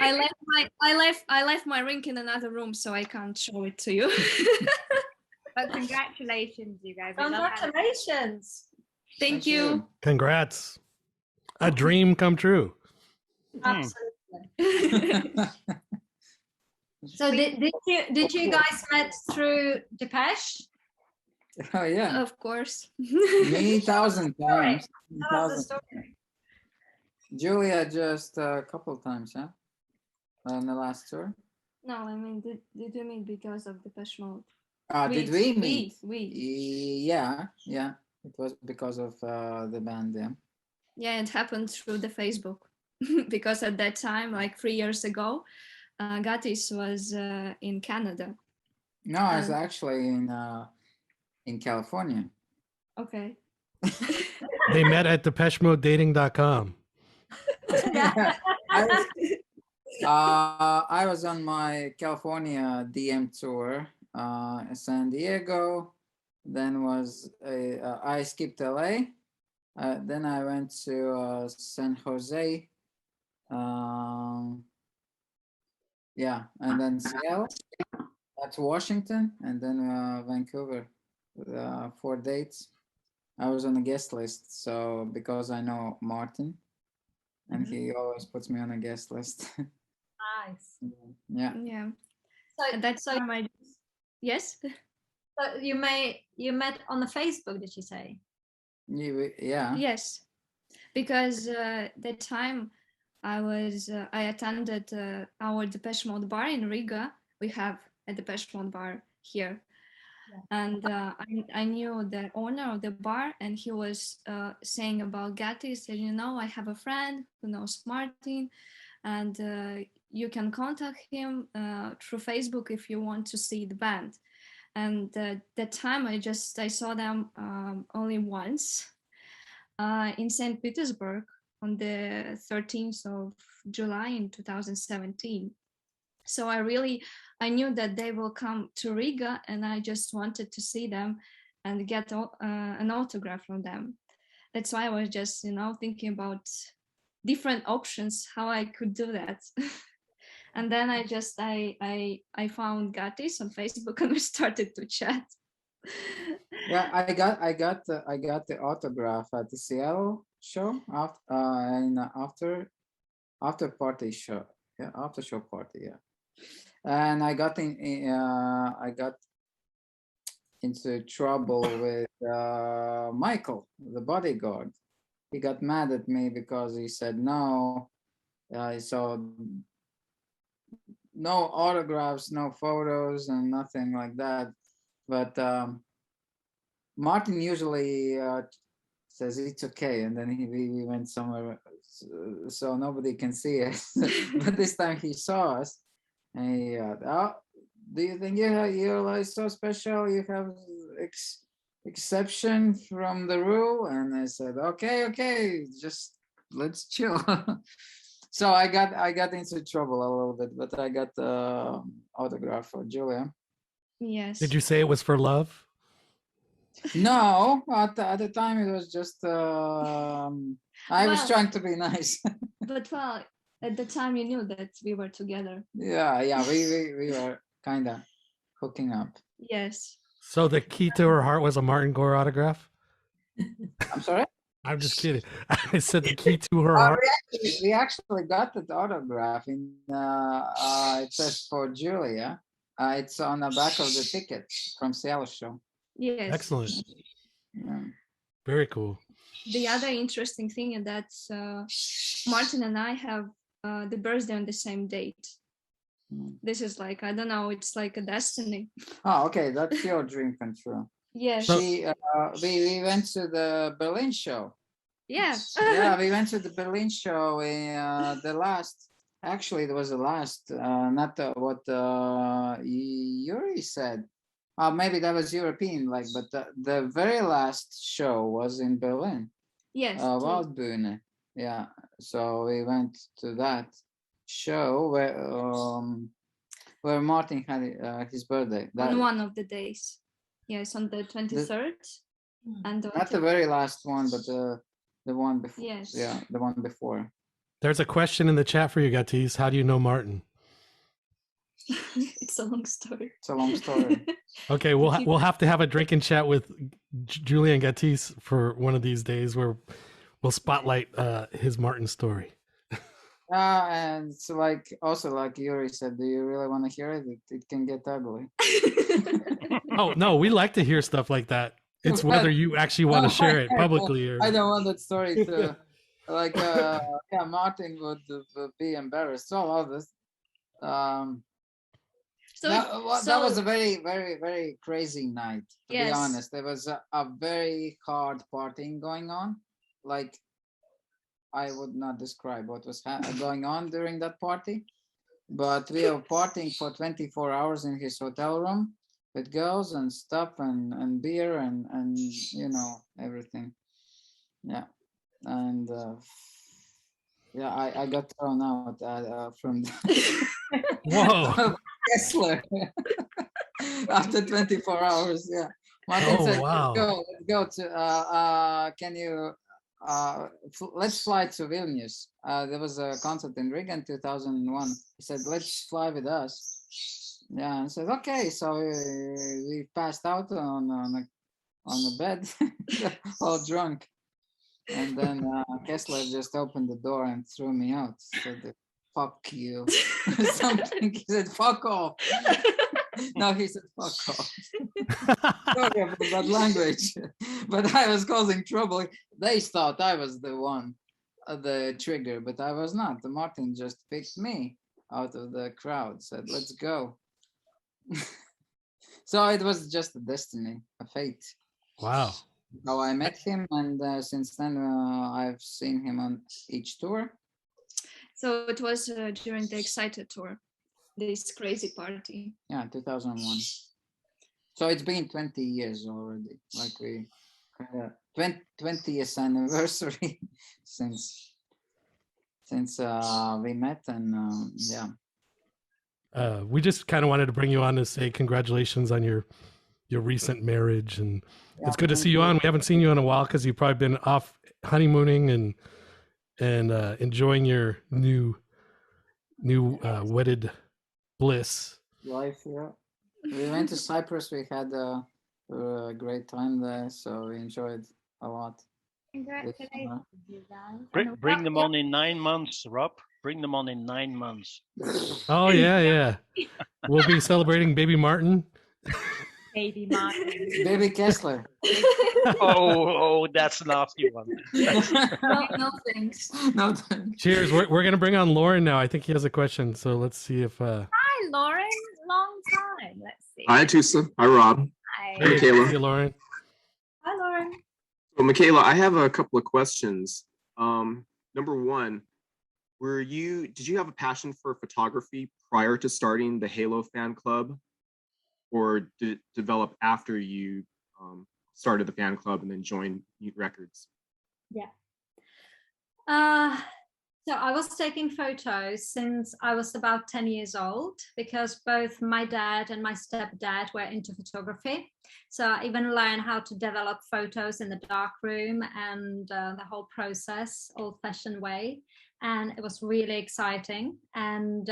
I left my ring in another room, so I can't show it to you. But congratulations, you guys. Congratulations. Thank you. Congrats. A dream come true. Absolutely. So did you guys met through Depeche? Oh yeah. Of course. Many thousand times. Tell us the story. Julia just a couple times, huh? On the last tour. No, I mean, did you mean because of Depeche Mode? Did we meet? We. Yeah. It was because of the band, yeah. Yeah, it happened through the Facebook. Because at that time, like 3 years ago, Gatis was in Canada. No, I was actually in California. Okay. They met at DepecheModeDating.com. Yeah. I was on my California DM tour, San Diego. Then I skipped LA. Then I went to San Jose. Yeah, and then Seattle. That's Washington, and then Vancouver. 4 dates. I was on a guest list, so because I know Martin, and he always puts me on a guest list. Nice. Yeah. Yeah. So, At that so, time, yes. so you met on the Facebook, did you say? Yeah. Yes, because that time I attended our Depeche Mode bar in Riga. We have a Depeche Mode bar here, and I knew the owner of the bar, and he was saying about Gatti. He said, I have a friend who knows Martin, and you can contact him through Facebook if you want to see the band. And that time I saw them only once in St. Petersburg on the 13th of July in 2017. So I knew that they will come to Riga, and I just wanted to see them and get an autograph from them. That's why I was just, thinking about different options, how I could do that. And then I found Gatis on Facebook, and we started to chat. Yeah, I got the autograph at the Seattle show after party show. Yeah, after show party. Yeah, and I got into trouble with Michael, the bodyguard. He got mad at me because he said no. So no autographs, no photos, and nothing like that. But Martin usually says it's okay, and then we went somewhere so nobody can see us. But this time he saw us, and he do you think you're like so special? You have exception from the rule? And I said, okay, just let's chill. So I got into trouble a little bit, but I got the autograph for Julia. Yes. Did you say it was for love? No, at the time it was just I was trying to be nice. But at the time you knew that we were together. Yeah, we were kind of hooking up. Yes. So the key to her heart was a Martin Gore autograph? I'm sorry? I'm just kidding. I said the key to her heart. We actually got the autograph in it says for Julia. It's on the back of the ticket from Seattle show. Yes. Excellent. Yeah. Very cool. The other interesting thing is that Martin and I have the birthday on the same date. This is like, I don't know, it's like a destiny. Oh, okay, that's your dream come true. Yes. We went to the Berlin show. Yeah. Yeah, we went to the Berlin show in actually it was the last, not what Yuri said. Maybe that was European, but the very last show was in Berlin. Yes. Waldbühne. Yeah, so we went to that show where Martin had his birthday. On one of the days. Yes, on the 23rd. And not the very last one, but the one before. Yes. Yeah, the one before. There's a question in the chat for you, Gatis. How do you know Martin? It's a long story. It's a long story. Okay, we'll have to have a drinking chat with Julia and Gatis for one of these days where we'll spotlight his Martin story. And it's also like Yuri said, do you really want to hear it? It can get ugly. Oh, no, we like to hear stuff like that. It's whether you actually want to share it publicly or... I don't want that story to, Martin would be embarrassed. So all this. That was a very, very, very crazy night, to be honest. There was a very hard partying going on. I would not describe what was going on during that party, but we were partying for 24 hours in his hotel room with girls and stuff and beer and everything. Yeah. And Yeah, I got thrown out from Whoa. Kessler after 24 hours. Yeah, Martin Oh, said, wow. let's go to. Can you? Let's fly to Vilnius. There was a concert in Riga in 2001. He said, let's fly with us. Yeah, I said, okay. So we passed out on the bed, all drunk. And then Kessler just opened the door and threw me out. Said, fuck you. Something. He said, fuck off. No, he said, fuck off. Sorry about that language. But I was causing trouble. They thought I was the one, the trigger, but I was not. Martin just picked me out of the crowd, said, let's go. So it was just a destiny, a fate. Wow. How I met him, and since then I've seen him on each tour. So it was during the Excited tour, this crazy party. Yeah, 2001. So it's been 20 years already. Like we 20th anniversary since we met, and yeah. We just kind of wanted to bring you on to say congratulations on your recent marriage, and it's good to see you on. We haven't seen you in a while because you've probably been off honeymooning and enjoying your new wedded bliss. Life, yeah. We went to Cyprus. We had a great time there, so we enjoyed a lot. Congratulations, you guys. Bring them on in 9 months, Rob. Bring them on in 9 months. Oh yeah. We'll be celebrating baby Martin. Baby Martin. Baby Kessler. Oh, that's a nasty one. No thanks. No thanks. Cheers. We're gonna bring on Lauren now. I think he has a question. So let's see if Hi, Lauren. Long time. Let's see. Hi, Tusa. Hi, Rob. Hi. Hey, Michaela. See you, Lauren. Hi, Lauren. So, Michaela, I have a couple of questions. Number one, did you have a passion for photography prior to starting the Halo fan club, or did it develop after you started the fan club and then joined Mute Records? Yeah. So I was taking photos since I was about 10 years old, because both my dad and my stepdad were into photography. So I even learned how to develop photos in the darkroom and the whole process, old-fashioned way. And it was really exciting. And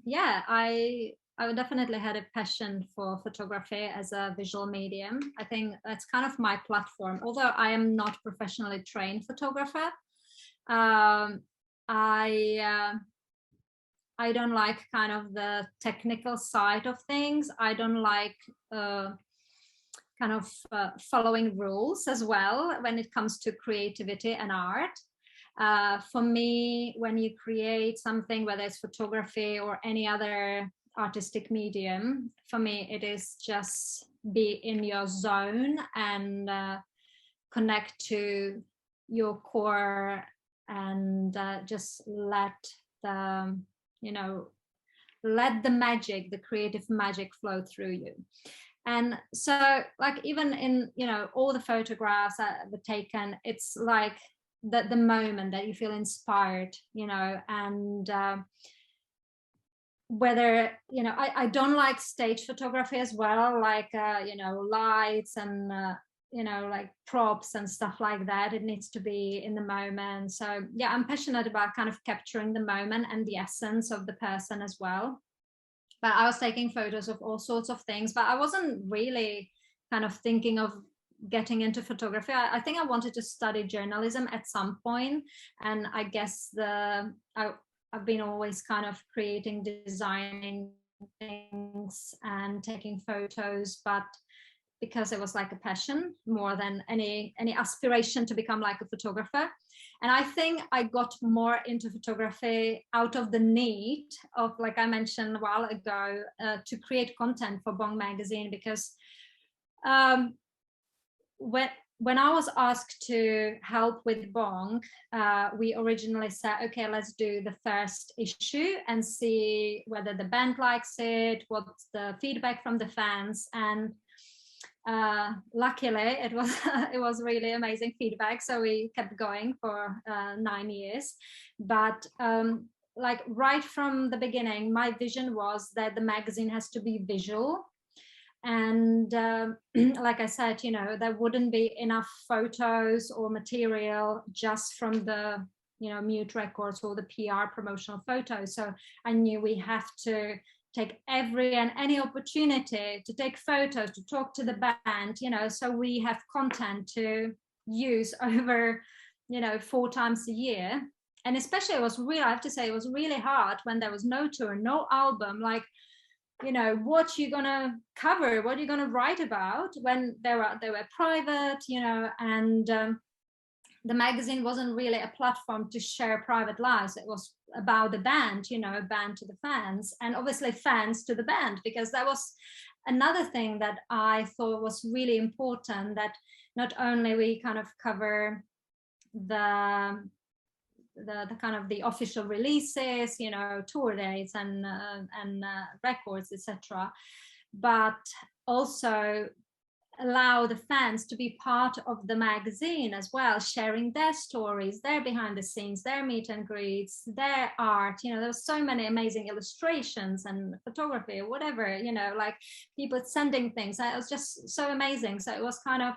yeah, I definitely had a passion for photography as a visual medium. I think that's kind of my platform. Although I am not professionally trained photographer, I don't like kind of the technical side of things. I don't like kind of following rules as well when it comes to creativity and art. For me, when you create something, whether it's photography or any other artistic medium, for me, it is just be in your zone and connect to your core and just let the magic, the creative magic flow through you. And so like even in all the photographs that were taken, it's like the moment that you feel inspired, and whether I don't like stage photography as well, like lights and like props and stuff like that. It needs to be in the moment. So yeah, I'm passionate about kind of capturing the moment and the essence of the person as well. But I was taking photos of all sorts of things, but I wasn't really kind of thinking of getting into photography. I think I wanted to study journalism at some point, and I guess I've been always kind of creating, designing things and taking photos, but because it was like a passion more than any aspiration to become like a photographer. And I think I got more into photography out of the need of, like I mentioned a while ago, to create content for Bong magazine, because when I was asked to help with Bong, we originally said, okay, let's do the first issue and see whether the band likes it, what's the feedback from the fans. And luckily it was it was really amazing feedback, so we kept going for 9 years. But like right from the beginning, my vision was that the magazine has to be visual. And like I said, you know, there wouldn't be enough photos or material just from the, you know, mute records or the PR promotional photos. So I knew we have to take every and any opportunity to take photos, to talk to the band, you know, so we have content to use over, you know, 4 times a year. And especially it was really, I have to say, it was really hard when there was no tour, no album, like, you know, what you're gonna cover, what you're gonna write about when they were private, you know, and the magazine wasn't really a platform to share private lives. It was about the band, you know, a band to the fans, and obviously fans to the band, because that was another thing that I thought was really important, that not only we kind of cover the kind of the official releases, you know, tour dates and records, etc., but also allow the fans to be part of the magazine as well, sharing their stories, their behind the scenes, their meet and greets, their art. You know, there were so many amazing illustrations and photography or whatever, you know, like people sending things. It was just so amazing. So it was kind of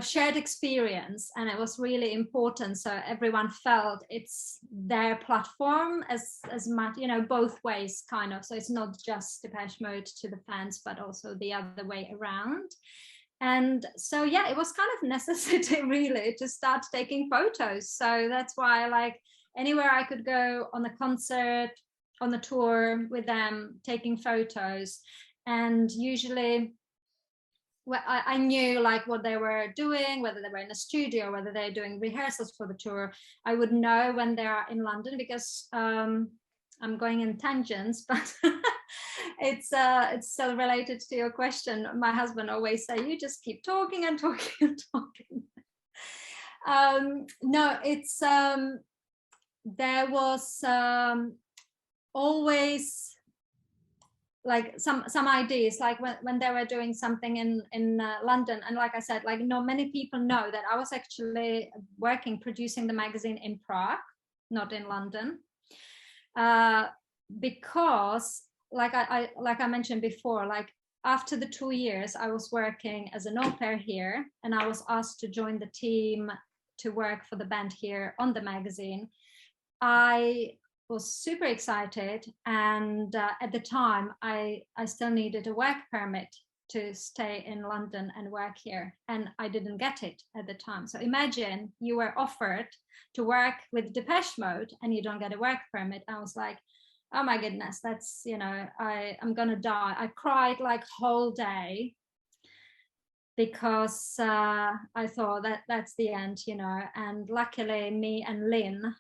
shared experience, and it was really important, so everyone felt it's their platform as much, you know, both ways kind of. So it's not just Depeche Mode to the fans, but also the other way around. And so yeah, it was kind of necessity really to start taking photos. So that's why, like, anywhere I could go, on the concert, on the tour with them, taking photos. And usually, well, I knew like what they were doing, whether they were in a studio, whether they're doing rehearsals for the tour. I would know when they are in London, because I'm going in tangents, but it's still related to your question. My husband always say, you just keep talking and talking and talking. No, it's there was always like some ideas, like when they were doing something in London. And like I said, like not many people know that I was actually producing the magazine in Prague, not in London, because like I mentioned before, like after the 2 years I was working as an au pair here, and I was asked to join the team to work for the band here on the magazine. I was super excited, and at the time I still needed a work permit to stay in London and work here, and I didn't get it at the time. So imagine you were offered to work with Depeche Mode and you don't get a work permit. I was like, oh my goodness, that's, you know, I'm gonna die. I cried like whole day, because I thought that's the end, you know. And luckily me and Lynn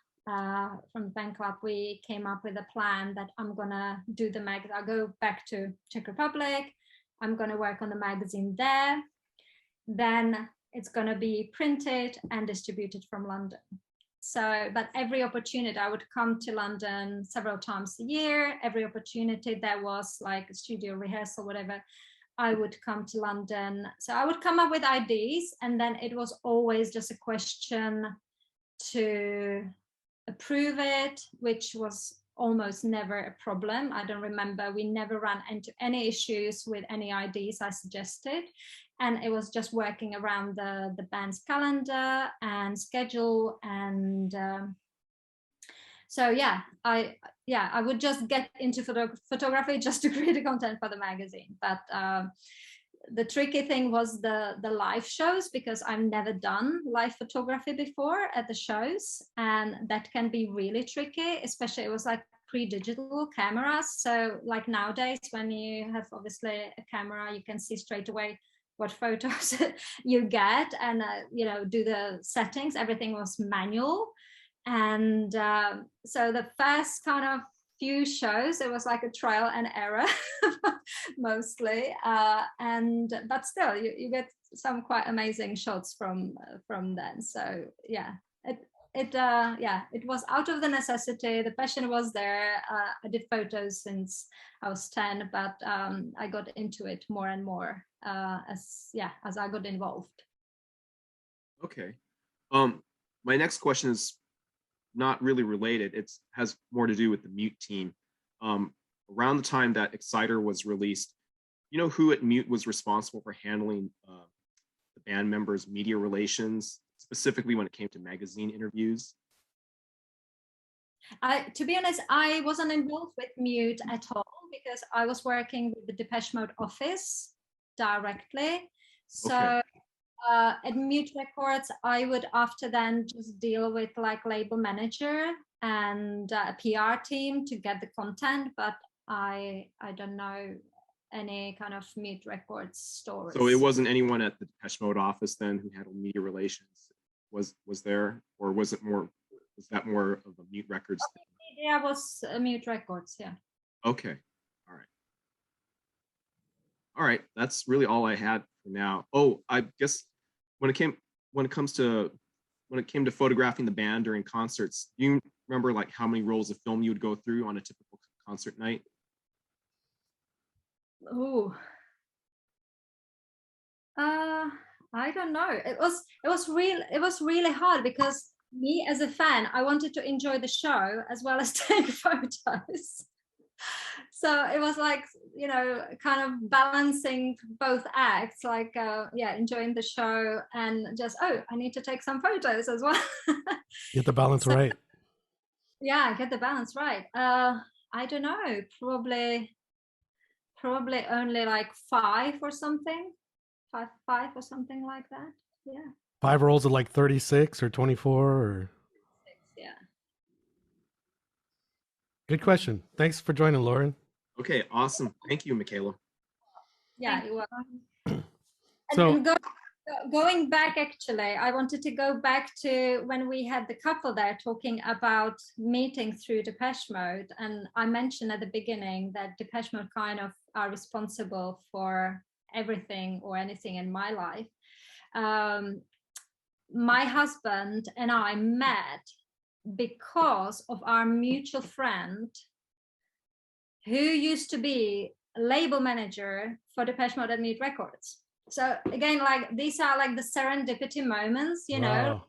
from the fan club, we came up with a plan that I'm gonna do the mag. I'll go back to Czech Republic. I'm gonna work on the magazine there. Then it's gonna be printed and distributed from London. So, but every opportunity, I would come to London several times a year. Every opportunity there was like a studio rehearsal, whatever, I would come to London. So I would come up with ideas, and then it was always just a question to approve it, which was almost never a problem. I don't remember, we never ran into any issues with any ideas I suggested, and it was just working around the band's calendar and schedule. And so yeah, I would just get into photography just to create the content for the magazine. But the tricky thing was the live shows, because I've never done live photography before at the shows, and that can be really tricky, especially it was like pre-digital cameras. So like nowadays, when you have obviously a camera, you can see straight away what photos you get, and you know, do the settings. Everything was manual. And so the first kind of few shows, it was like a trial and error mostly, but still you get some quite amazing shots from then. So yeah, it was out of the necessity. The passion was there. I did photos since I was 10, but I got into it more and more as I got involved. Okay. My next question is not really related. It has more to do with the Mute team. Around the time that Exciter was released, you know who at Mute was responsible for handling the band members' media relations, specifically when it came to magazine interviews? To be honest, I wasn't involved with Mute at all because I was working with the Depeche Mode office directly. So Okay. at Mute Records, I would after then just deal with like label manager and a PR team to get the content, but I don't know any kind of Mute Records stories. So it wasn't anyone at the Depeche Mode office then who handled media relations was there, or was that more of a Mute Records thing? Yeah, it was Mute Records, yeah. Okay. All right. That's really all I had for now. Oh, I guess when it came to photographing the band during concerts, do you remember like how many rolls of film you would go through on a typical concert night? Oh, I don't know. It was really hard because me as a fan, I wanted to enjoy the show as well as take photos. So it was like, you know, kind of balancing both acts, like enjoying the show and just, I need to take some photos as well. Get the balance right. Yeah, get the balance right. I don't know, probably only like 5 or something. 5 or something like that. Yeah. 5 rolls of like 36 or 24 or. Yeah. Good question. Thanks for joining, Lauren. Okay, awesome. Thank you, Michaela. Yeah, it was. So going back, actually, I wanted to go back to when we had the couple there talking about meeting through Depeche Mode. And I mentioned at the beginning that Depeche Mode kind of are responsible for everything or anything in my life. My husband and I met because of our mutual friend who used to be a label manager for Depeche Mode at Mute Records. So again, like these are like the serendipity moments, you know,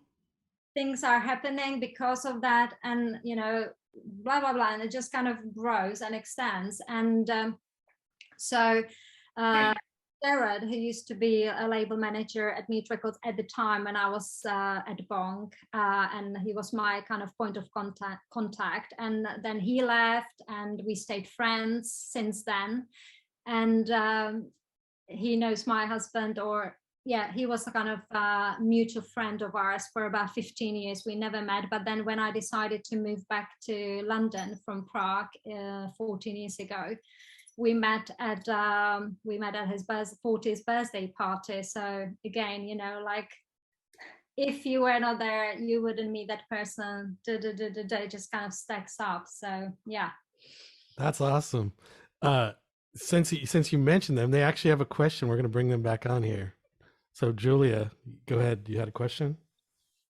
things are happening because of that, and you know, blah blah blah, and it just kind of grows and extends. And Jared, who used to be a label manager at Mute Records at the time when I was at Bong, and he was my kind of point of contact. And then he left, and we stayed friends since then. And he knows my husband, he was a kind of mutual friend of ours for about 15 years. We never met, but then when I decided to move back to London from Prague 14 years ago, we met at his 40th birthday party. So again, you know, like if you were not there, you wouldn't meet that person. It just kind of stacks up. So yeah, that's awesome. Since you mentioned them, they actually have a question. We're going to bring them back on here. So Julia, go ahead. You had a question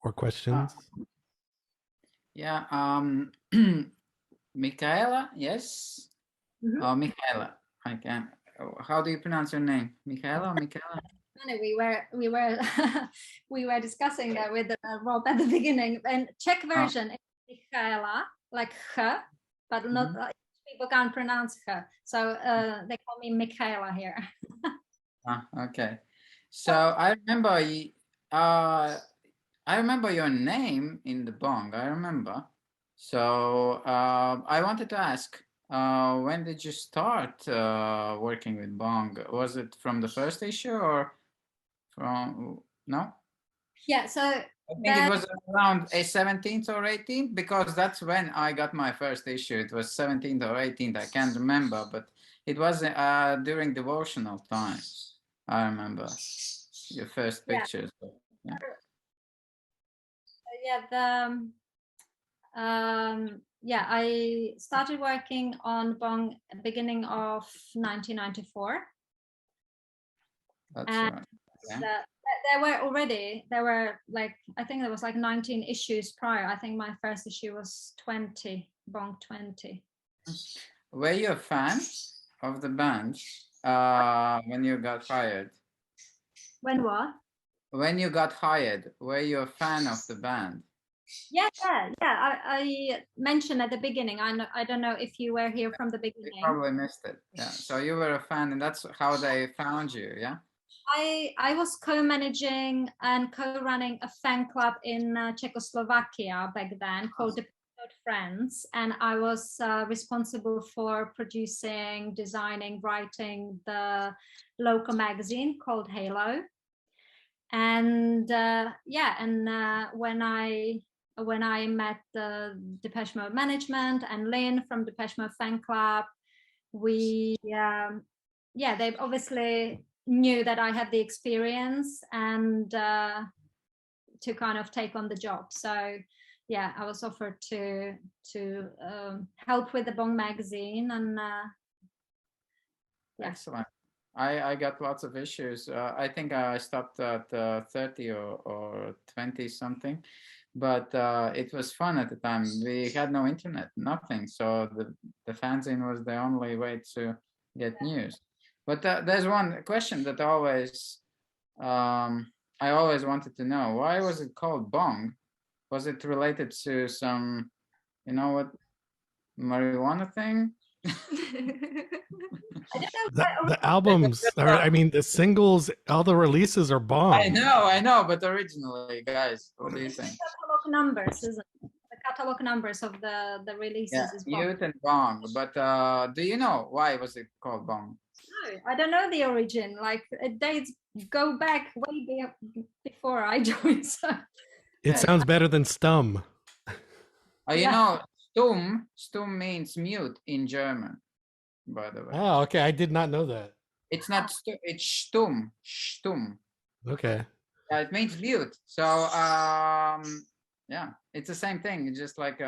or questions? Yeah. Michaela, yes. Mm-hmm. Michaela, I can. How do you pronounce your name? Michaela or Michaela? We were discussing that with Rob at the beginning. And Czech version is Michaela, like her, but not people can't pronounce her. So they call me Michaela here. Okay. So I remember your name in the Bong. I remember. So I wanted to ask, when did you start working with Bong? Was it from the first issue or from no? Yeah, so I think it was around a 17th or 18th, because that's when I got my first issue. It was 17th or 18th. I can't remember, but it was during devotional times. I remember your first pictures. I started working on Bong at the beginning of 1994. That's right. there were like, I think there was like 19 issues prior. I think my first issue was 20, Bong 20. Were you a fan of the band when you got hired? When what? When you got hired, were you a fan of the band? Yeah. I mentioned at the beginning. I don't know if you were here from the beginning. You probably missed it. Yeah. So you were a fan, and that's how they found you. Yeah. I was co-managing and co-running a fan club in Czechoslovakia back then called Depeche Mode Friends, and I was responsible for producing, designing, writing the local magazine called Halo. And when I met the Depeche Mode management and Lynn from Depeche Mode fan club, they obviously knew that I had the experience and to kind of take on the job. So yeah, I was offered to help with the Bong magazine, and Excellent. I got lots of issues. I think I stopped at 30 or 20 something, but it was fun at the time. We had no internet, nothing. So the fanzine was the only way to get news. But there's one question that I always wanted to know. Why was it called Bong? Was it related to some, marijuana thing? The albums, the singles, all the releases are Bong. I know, but originally, guys, what do you think? Catalog numbers, isn't it? The catalog numbers of the releases is Bong. Youth and Bong. But do you know why was it called Bong? No, I don't know the origin. Like, dates go back way before I joined. So. It sounds better than Stum. Stumm means mute in German, by the way. Oh, okay. I did not know that. It's not it's stumm. Okay. Yeah, it means mute. So it's the same thing. It's just like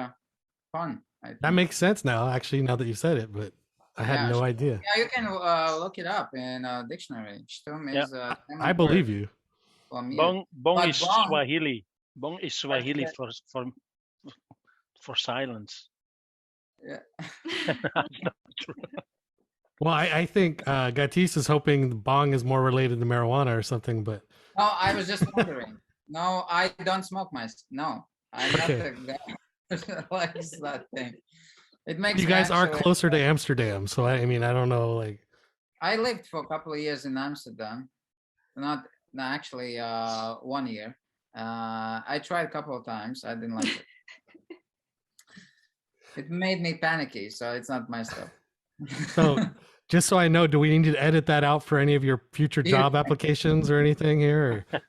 fun. That makes sense now, actually, now that you said it, but I had no idea. Yeah, you can look it up in a dictionary. Stumm is I believe you. Bong is Swahili. Bong is Swahili for silence. Yeah. Well, I think Gatis is hoping Bong is more related to marijuana or something, but no, I was just wondering. No, I don't smoke No, I'm not the guy who likes that thing. It makes you guys are closer to Amsterdam, so I don't know. Like, I lived for a couple of years in Amsterdam. Not actually 1 year. I tried a couple of times. I didn't like it. It made me panicky, so it's not my stuff. So, just so I know, do we need to edit that out for any of your future job applications or anything here? Or?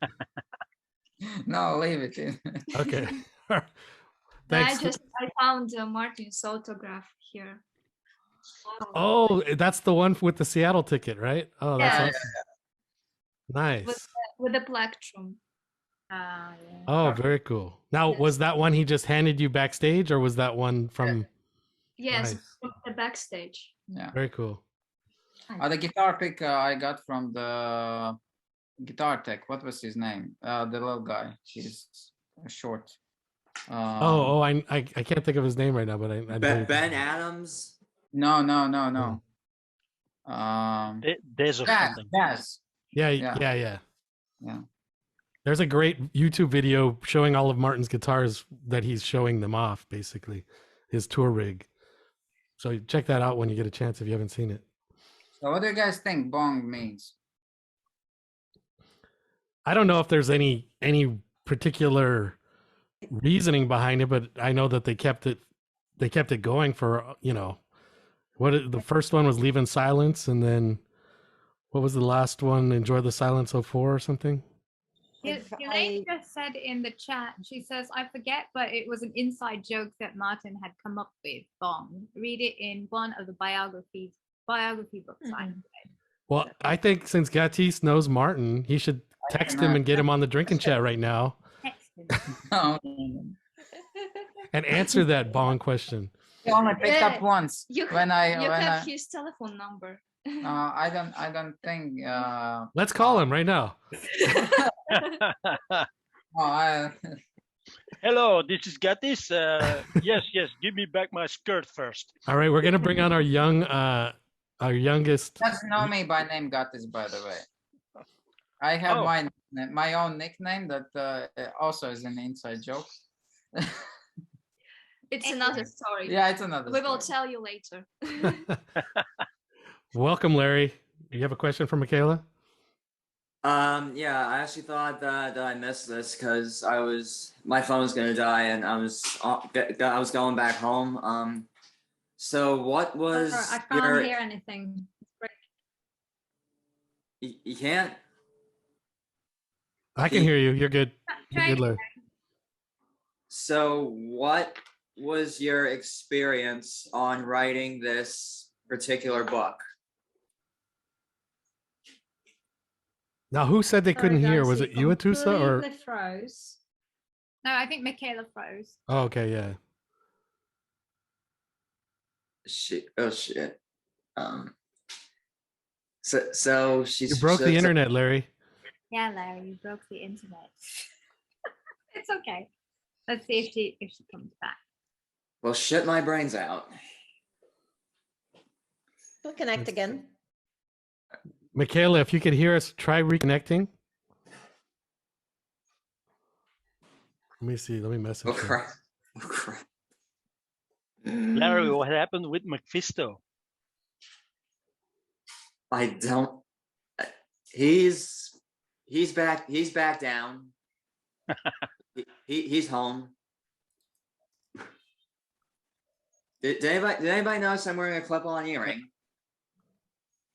No, leave it in. Okay. Thanks. I found Martin's autograph here. Oh, that's the one with the Seattle ticket, right? Oh, that's awesome. Nice. With the plectrum. Oh, very cool. Now, was that one he just handed you backstage, or was that one from? Yes, Nice. from the backstage. Yeah. Very cool. The guitar pick I got from the Guitar Tech. What was his name? The little guy. He's short. I can't think of his name right now, but I Ben Adams. No. There's something. Yes. Yeah. There's a great YouTube video showing all of Martin's guitars that he's showing them off, basically, his tour rig. So check that out when you get a chance if you haven't seen it. So what do you guys think Bong means? I don't know if there's any particular reasoning behind it, but I know that they kept it going for, the first one was Leave in Silence, and then what was the last one? Enjoy the Silence 04 or something? Elaine just said in the chat, she says, I forget, but it was an inside joke that Martin had come up with, Bong. Read it in one of the biography books I read. Well, I think since Gatis knows Martin, he should text him and get him on the drinking chat right now. And answer that Bong question. He only picked up once. You have his telephone number. I don't think. Let's call him right now. Hello, this is Gatis. Yes, give me back my skirt first. All right, we're gonna bring on our youngest. Just know me by name Gatis, by the way. I have my own nickname that also is an inside joke. It's another story. Yeah, it's another We will story. tell you later. Welcome, Larry. You have a question for Michaela? Yeah, I actually thought that I missed this because my phone was gonna die and I was going back home. So what was I can't hear anything. you can't? I can hear you. You're good. You're good, Larry. So what was your experience on writing this particular book? Now, who said they couldn't Sorry, hear? guys, Was it you, Atusa, or? completely froze. No, I think Michaela froze. Oh, okay, yeah. Shit. Oh shit. So she's. You broke the internet, Larry. Yeah, Larry, you broke the internet. It's okay. Let's see if she comes back. Well, shit my brains out. We'll connect again. Michaela, if you could hear us, try reconnecting. Let me see. Let me message Oh her. crap. Oh crap. Larry, what happened with Mephisto? I don't. He's back. He's back down. He's home. Did anybody notice I'm wearing a clip-on earring?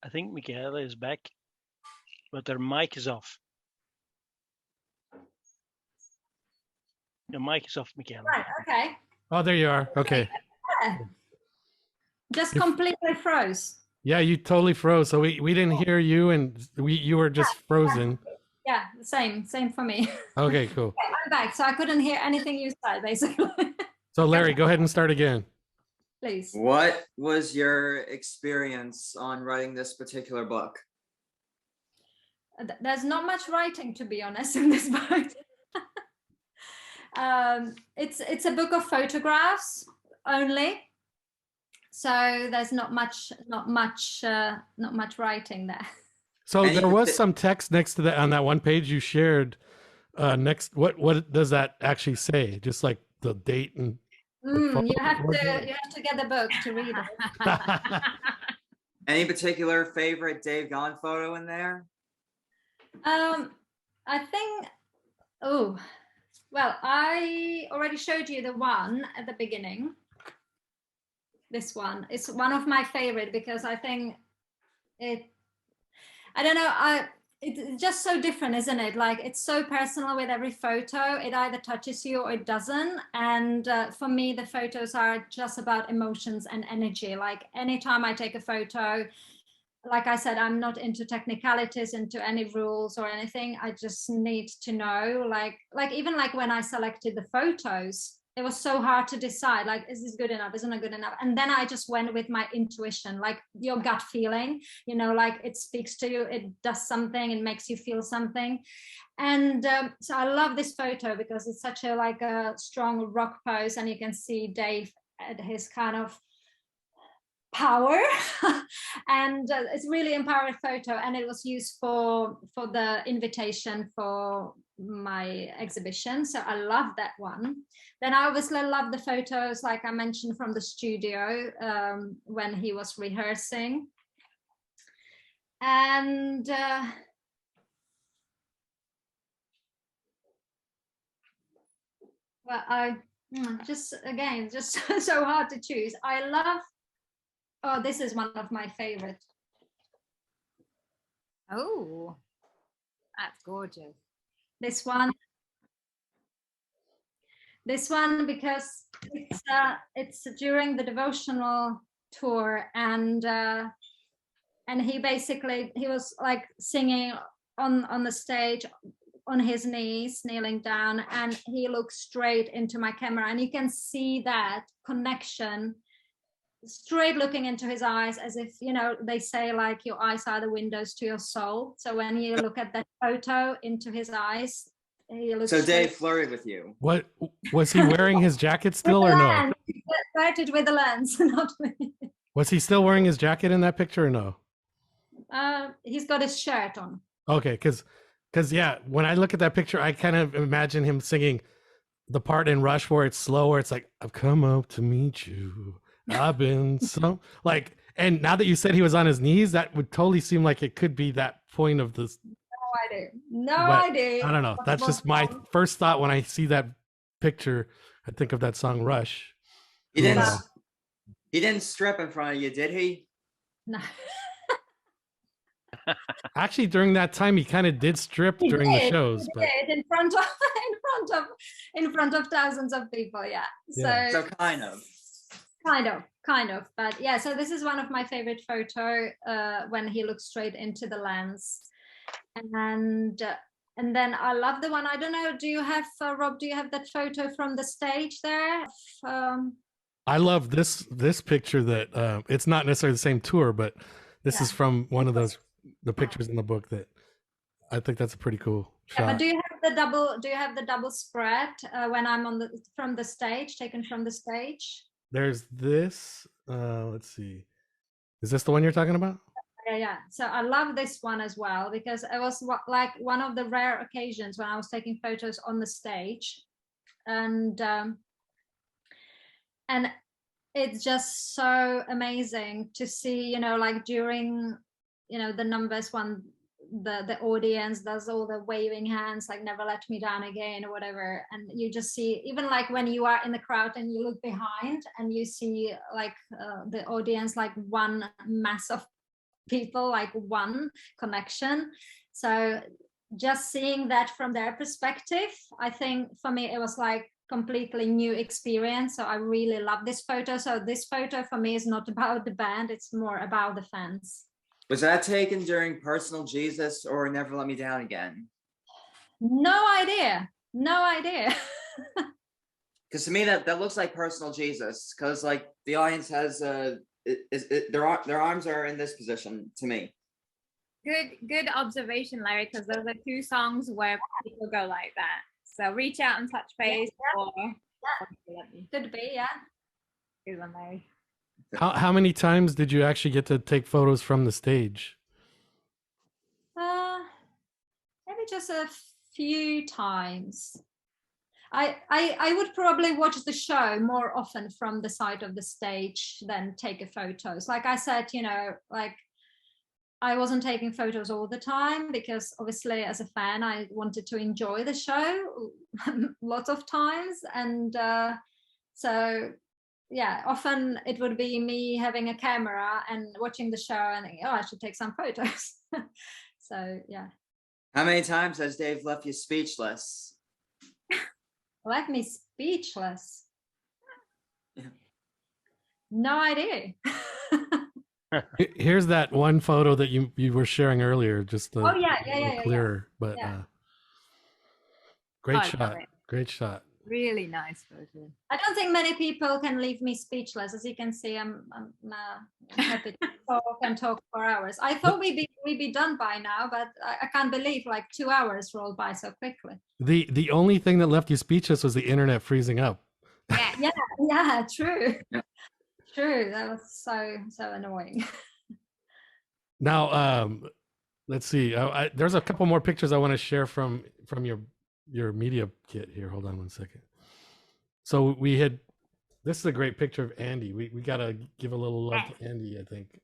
I think Michaela is back, but her mic is off. Your mic is off, Michaela. Right, okay. Oh, there you are. Okay. Yeah. Just completely froze. Yeah, you totally froze. So we didn't hear you, and you were just frozen. Yeah, same for me. Okay, cool. Okay, I'm back. So I couldn't hear anything you said, basically. So Larry, go ahead and start again. Please. What was your experience on writing this particular book? There's not much writing, to be honest, in this book. It's a book of photographs only, so there's not much writing there. So there was some text next to that on that one page you shared. Next, what does that actually say? Just like the date and. You have to get the book to read it. Any particular favorite Dave Gone photo in there? I think. Oh, well, I already showed you the one at the beginning. This one is one of my favorite because I think it. I don't know. It's just so different, isn't it? Like, it's so personal with every photo. It either touches you or it doesn't. And for me, the photos are just about emotions and energy. Like, anytime I take a photo, like I said, I'm not into technicalities, into any rules or anything. I just need to know, like even like when I selected the photos, it was so hard to decide, like, is this good enough? Isn't it good enough? And then I just went with my intuition, like your gut feeling, like it speaks to you, it does something, it makes you feel something. And so I love this photo because it's such a strong rock pose, and you can see Dave at his kind of power. And it's really empowering photo, and it was used for the invitation for my exhibition, so I love that one. Then I obviously love the photos, like I mentioned, from the studio when he was rehearsing. And well, I just so hard to choose. I love, this is one of my favorite. Oh, that's gorgeous. This one because it's during the devotional tour, and he was like singing on the stage on his knees, kneeling down, and he looks straight into my camera, and you can see that connection straight looking into his eyes, as if, you know, they say like your eyes are the windows to your soul. So when you look at that photo into his eyes, he looks So straight Dave flirted with you. What was he wearing his jacket still with or the no? lens. He flirted with the lens, not me. Was he still wearing his jacket in that picture or no? He's got his shirt on. Okay, because yeah, when I look at that picture, I kind of imagine him singing the part in Rush where it's slow, where it's like, I've come up to meet you. I've been so like, and now that you said he was on his knees, that would totally seem like it could be that point of this. No idea. No But idea. I don't know. That's just my first thought when I see that picture. I think of that song Rush. He didn't. He didn't strip in front of you, did he? No. Actually, during that time, he kind of did strip during the shows, but in front of thousands of people. Yeah. Yeah. So kind of. But yeah. So this is one of my favorite photo when he looks straight into the lens, and then I love the one. I don't know. Do you have Rob? Do you have that photo from the stage there? I love this picture that it's not necessarily the same tour, but this is from one of the pictures in the book that I think that's a pretty cool shot. But do you have the double spread when I'm from the stage, taken from the stage? There's this. Let's see. Is this the one you're talking about? Yeah. So I love this one as well because it was like one of the rare occasions when I was taking photos on the stage, and it's just so amazing to see, you know, like during, you know, the numbers when the audience does all the waving hands, like never let me down again or whatever, and you just see, even like when you are in the crowd and you look behind and you see like the audience, like one mass of people, like one connection. So just seeing that from their perspective, I think for me it was like completely new experience. So I really love this photo. So this photo for me is not about the band, it's more about the fans. Was that taken during Personal Jesus or Never Let Me Down Again? No idea. Because to me that looks like Personal Jesus, because like the audience has their arms are in this position to me. Good observation, Larry, because those are two songs where people go like that. So Reach Out and Touch Base Could be, yeah. Good one, Larry. How many times did you actually get to take photos from the stage? Maybe just a few times. I would probably watch the show more often from the side of the stage than take photos. Like I said, you know, like I wasn't taking photos all the time because obviously as a fan, I wanted to enjoy the show lots of times. And so, yeah, often it would be me having a camera and watching the show and thinking, oh, I should take some photos. So, yeah. How many times has Dave left you speechless? Left me speechless. Yeah. No idea. Here's that one photo that you were sharing earlier, just Oh yeah, clearer, but great shot. Great shot. Really nice photo. I don't think many people can leave me speechless. As you can see, I'm happy to talk for hours. I thought we'd be done by now, but I can't believe like 2 hours rolled by so quickly. The only thing that left you speechless was the internet freezing up. Yeah, true. Yeah. True. That was so annoying. Now, let's see. There's a couple more pictures I want to share from your media kit here. Hold on one second. So this is a great picture of Andy. We gotta give a little love to Andy, I think.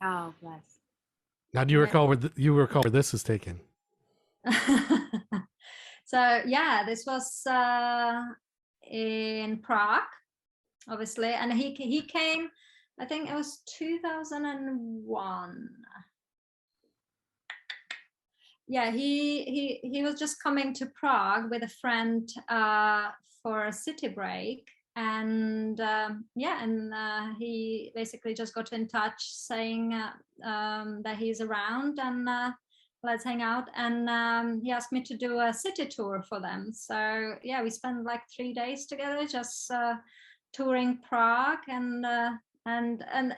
Oh, bless. Now, do you recall where this is taken? So yeah, this was in Prague, obviously, and he came, I think it was 2001. Yeah, he was just coming to Prague with a friend for a city break, and he basically just got in touch saying that he's around and let's hang out. And he asked me to do a city tour for them. So yeah, we spent like 3 days together, just touring Prague, and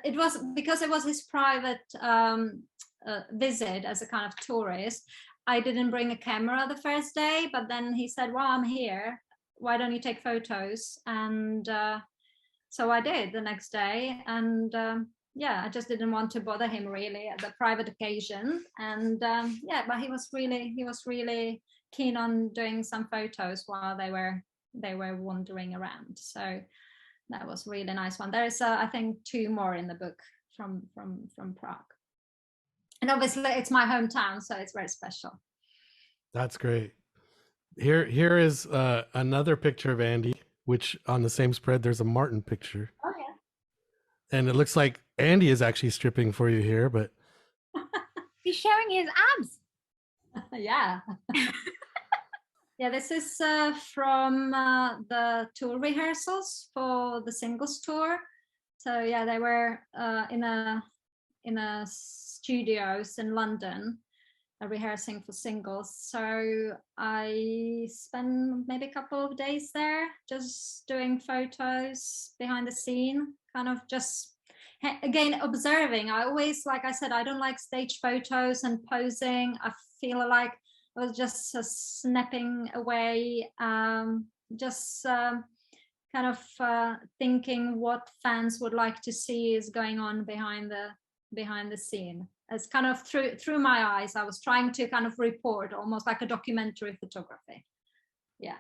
it was because it was his private visit as a kind of tourist. I didn't bring a camera the first day, but then he said, well, I'm here, why don't you take photos? And so I did the next day. And yeah, I just didn't want to bother him really at the private occasion. And yeah, but he was really keen on doing some photos while they were wandering around. So that was a really nice one. There is I think 2 more in the book from Prague. And obviously it's my hometown, so it's very special. That's great. Here is another picture of Andy, which on the same spread there's a Martin picture. Oh yeah. And it looks like Andy is actually stripping for you here, but He's showing his abs. Yeah. Yeah, this is from the tour rehearsals for the singles tour. So yeah, they were in a studios in London rehearsing for singles. So I spent maybe a couple of days there just doing photos behind the scene, kind of just again observing. I always, like I said, I don't like stage photos and posing. I feel like I was just snapping away, just kind of thinking what fans would like to see is going on behind the scene. As kind of through my eyes, I was trying to kind of report, almost like a documentary photography. Yeah.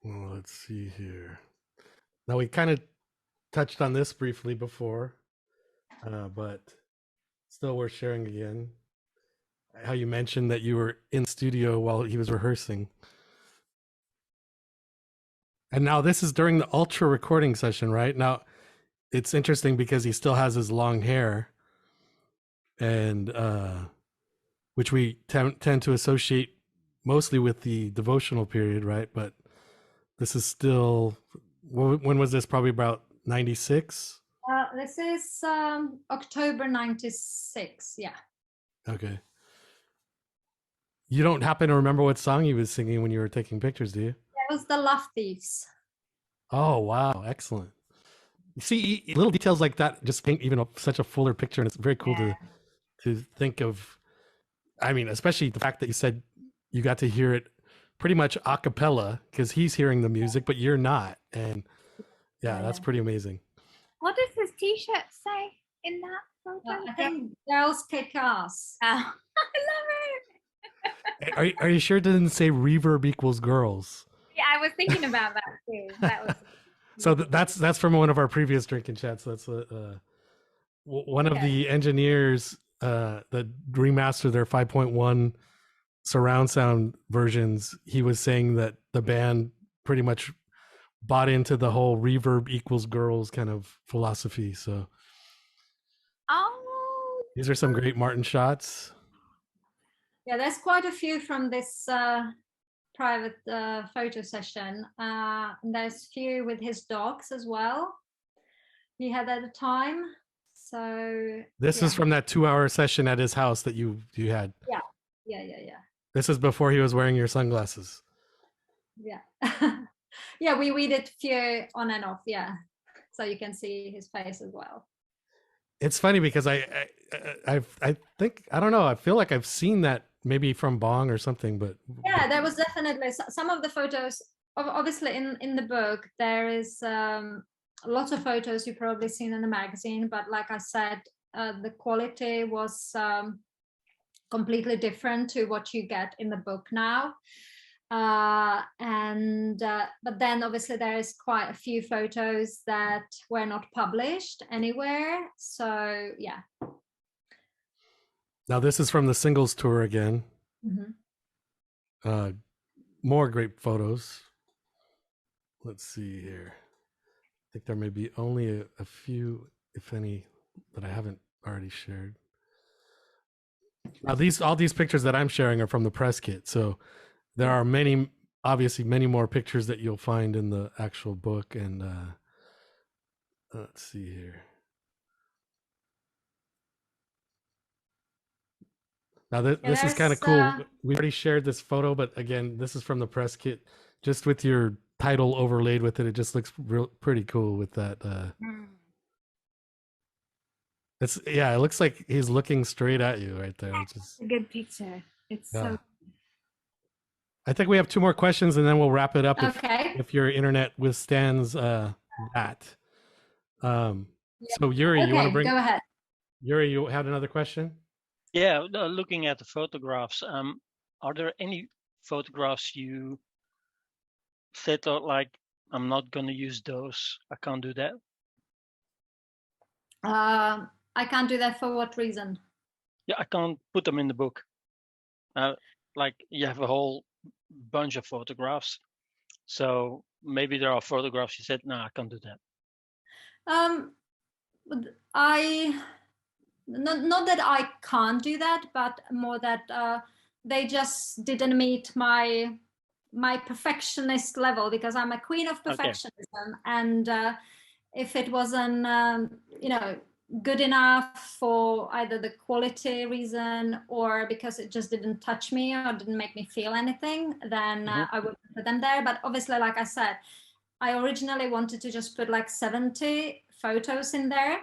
Well, let's see here. Now we kind of touched on this briefly before, but still worth sharing again. How you mentioned that you were in studio while he was rehearsing. And now this is during the ultra recording session, right? Now it's interesting because he still has his long hair, and which we tend to associate mostly with the devotional period, right? But this is still, when was this? Probably about 96? This is October 96, yeah. Okay. You don't happen to remember what song he was singing when you were taking pictures, do you? It was the Love Thieves. Oh, wow. Excellent. You see, little details like that just paint even such a fuller picture, and it's very cool to think of. I mean, especially the fact that you said you got to hear it pretty much a cappella, because he's hearing the music, but you're not. And yeah, that's pretty amazing. What does his t-shirt say in that photo? I think girls kick ass. Oh, I love it. Are you sure it didn't say reverb equals girls? Yeah, I was thinking about that too. That was So that's from one of our previous drinking chats. That's one of the engineers that remastered their 5.1 surround sound versions. He was saying that the band pretty much bought into the whole reverb equals girls kind of philosophy. So these are some great Martin shots. Yeah, there's quite a few from this private photo session. There's a few with his dogs as well. He had at the time. So this is from that 2-hour session at his house that you had. Yeah. This is before he was wearing your sunglasses. Yeah. Yeah, we did few on and off. Yeah, so you can see his face as well. It's funny because I think, I don't know, I feel like I've seen that maybe from Bong or something, but yeah, there was definitely some of the photos. Obviously, in the book there is lots of photos you've probably seen in the magazine, but like I said, the quality was completely different to what you get in the book now. But then obviously there is quite a few photos that were not published anywhere. So yeah. Now this is from the singles tour again. Mm-hmm. More great photos. Let's see here. I think there may be only a few, if any, that I haven't already shared. Now all these pictures that I'm sharing are from the press kit. So there are obviously many more pictures that you'll find in the actual book. And let's see here. Now this is kind of there's, cool. We already shared this photo, but again, this is from the press kit. Just with your title overlaid with it, it just looks pretty cool with that. It looks like he's looking straight at you right there. Which is a good picture. It's so. I think we have 2 more questions, and then we'll wrap it up. Okay. If your internet withstands that. So Yuri, Okay, you want to bring? go ahead. Yuri, you had another question? Yeah, looking at the photographs, are there any photographs you said like, I'm not going to use those, I can't do that? I can't do that for what reason? Yeah, I can't put them in the book. Like you have a whole bunch of photographs. So maybe there are photographs you said, no, I can't do that. Not that I can't do that, but more that they just didn't meet my perfectionist level, because I'm a queen of perfectionism. And if it wasn't, good enough for either the quality reason or because it just didn't touch me or didn't make me feel anything, then I wouldn't put them there. But obviously, like I said, I originally wanted to just put like 70 photos in there.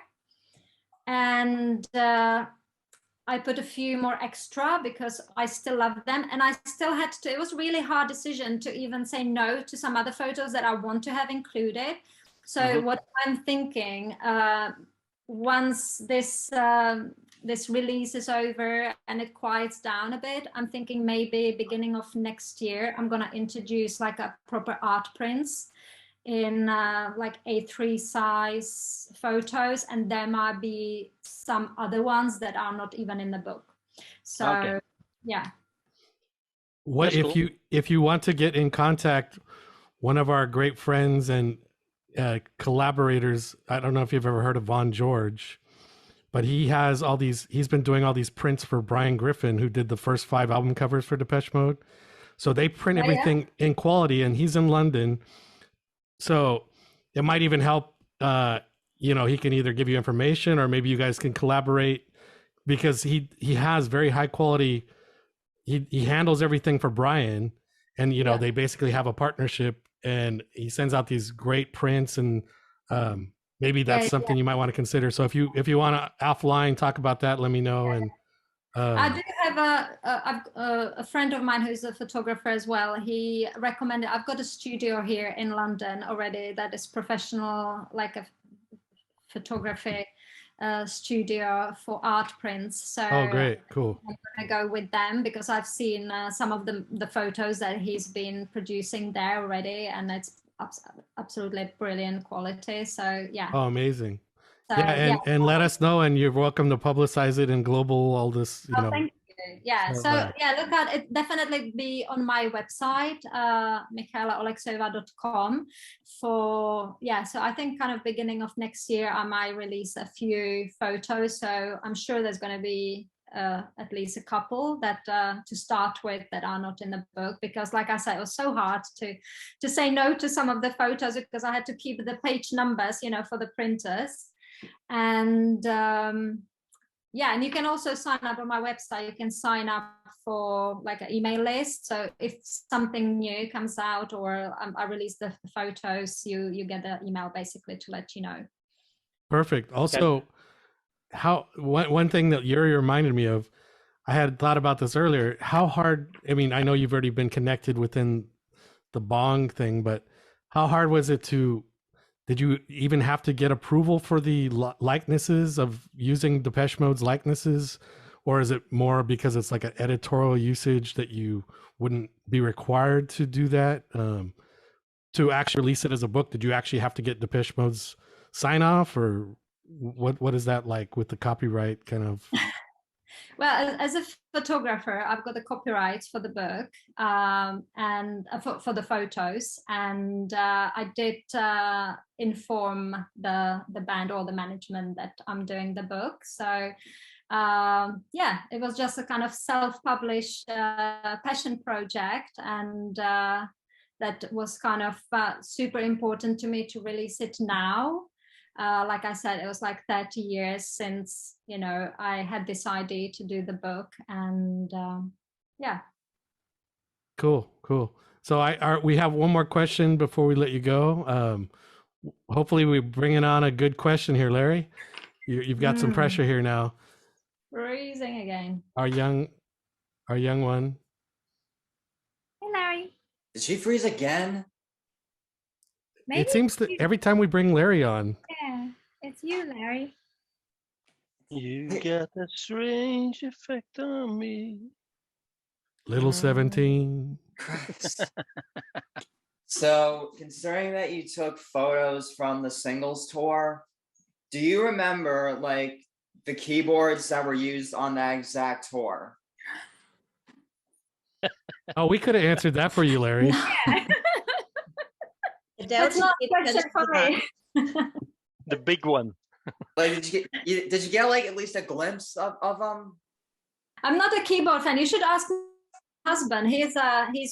And I put a few more extra because I still love them. And I still had to, it was a really hard decision to even say no to some other photos that I want to have included. So what I'm thinking, once this release is over and it quiets down a bit, I'm thinking maybe beginning of next year, I'm going to introduce like a proper art prints in like A3 size photos, and there might be some other ones that are not even in the book. So yeah. What if you want to get in contact, one of our great friends and collaborators, I don't know if you've ever heard of Von George, but he's been doing all these prints for Brian Griffin, who did the first 5 album covers for Depeche Mode. So they print everything in quality, and he's in London. So it might even help, he can either give you information or maybe you guys can collaborate, because he has very high quality. He handles everything for Brian, and, they basically have a partnership, and he sends out these great prints, and maybe that's something you might want to consider. So if you want to offline talk about that, let me know. And I do have a friend of mine who's a photographer as well. He recommended, I've got a studio here in London already that is professional, like a photography studio for art prints. So great, cool. I'm gonna go with them because I've seen some of the photos that he's been producing there already, and it's absolutely brilliant quality. So yeah. Oh, amazing. So, and let us know, and you're welcome to publicize it in global, all this, Thank you. Yeah. So look at it. Definitely be on my website, michaelaolexova.com so I think kind of beginning of next year, I might release a few photos. So I'm sure there's going to be at least a couple that to start with that are not in the book, because like I said, it was so hard to say no to some of the photos because I had to keep the page numbers, for the printers. And and you can also sign up on my website. You can sign up for like an email list. So if something new comes out or I release the photos, you get the email basically to let you know. Perfect. Also, one thing that Yuri reminded me of, I had thought about this earlier, how hard, I mean, I know you've already been connected within the Bong thing, but how hard was it did you even have to get approval for the likenesses of using Depeche Mode's likenesses? Or is it more because it's like an editorial usage that you wouldn't be required to do that? To actually release it as a book, did you actually have to get Depeche Mode's sign off, or what is that like with the copyright kind of? Well, as a photographer, I've got the copyright for the book and for the photos, and I did inform the band or the management that I'm doing the book. So it was just a kind of self-published passion project, and that was kind of super important to me to release it now. like I said, it was like 30 years since, you know, I had this idea to do the book, and yeah. Cool. So we have one more question before we let you go. Hopefully we're bringing on a good question here, Larry. You've got some pressure here now. Freezing again. Our young one. Hey, Larry. Did she freeze again? Maybe It seems that every time we bring Larry on. Yeah, it's you, Larry. You got a strange effect on me. Little 17. Christ. So, considering that you took photos from the singles tour, do you remember like the keyboards that were used on that exact tour? Oh, we could have answered that for you, Larry. That's not a question for me. The big one. Like, did you get like at least a glimpse of them? I'm not a keyboard fan. You should ask my husband. He's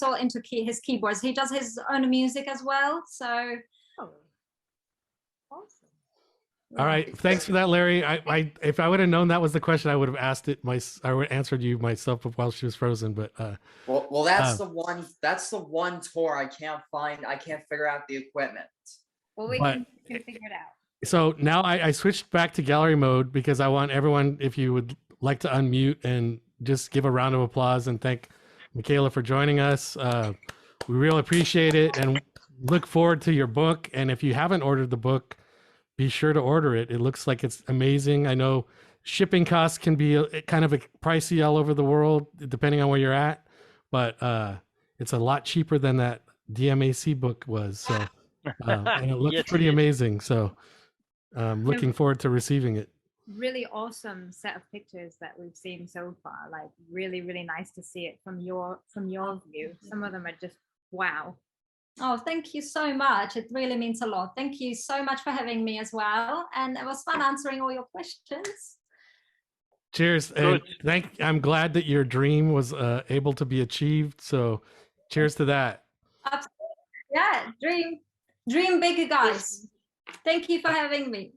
all into his keyboards. He does his own music as well. So Awesome. All right. Thanks for that, Larry. I if I would have known that was the question, I would have asked it I would have answered you myself while she was frozen. But Well, that's the one. That's the one tour I can't find. I can't figure out the equipment. Well, we can figure it out. So now I switched back to gallery mode because I want everyone, if you would like to unmute and just give a round of applause and thank Michaela for joining us. We really appreciate it and look forward to your book. And if you haven't ordered the book, be sure to order it. It looks like it's amazing. I know shipping costs can be kind of pricey all over the world, depending on where you're at, but it's a lot cheaper than that DMAC book was. So, and it looks Yes, pretty it is. amazing. So looking forward to receiving it. Really awesome set of pictures that we've seen so far. Like really, really nice to see it from your view. Some of them are just wow. Oh, thank you so much. It really means a lot. Thank you so much for having me as well. And it was fun answering all your questions. Cheers. And I'm glad that your dream was able to be achieved. So cheers to that. Absolutely. Yeah, dream big, guys. Thank you for having me.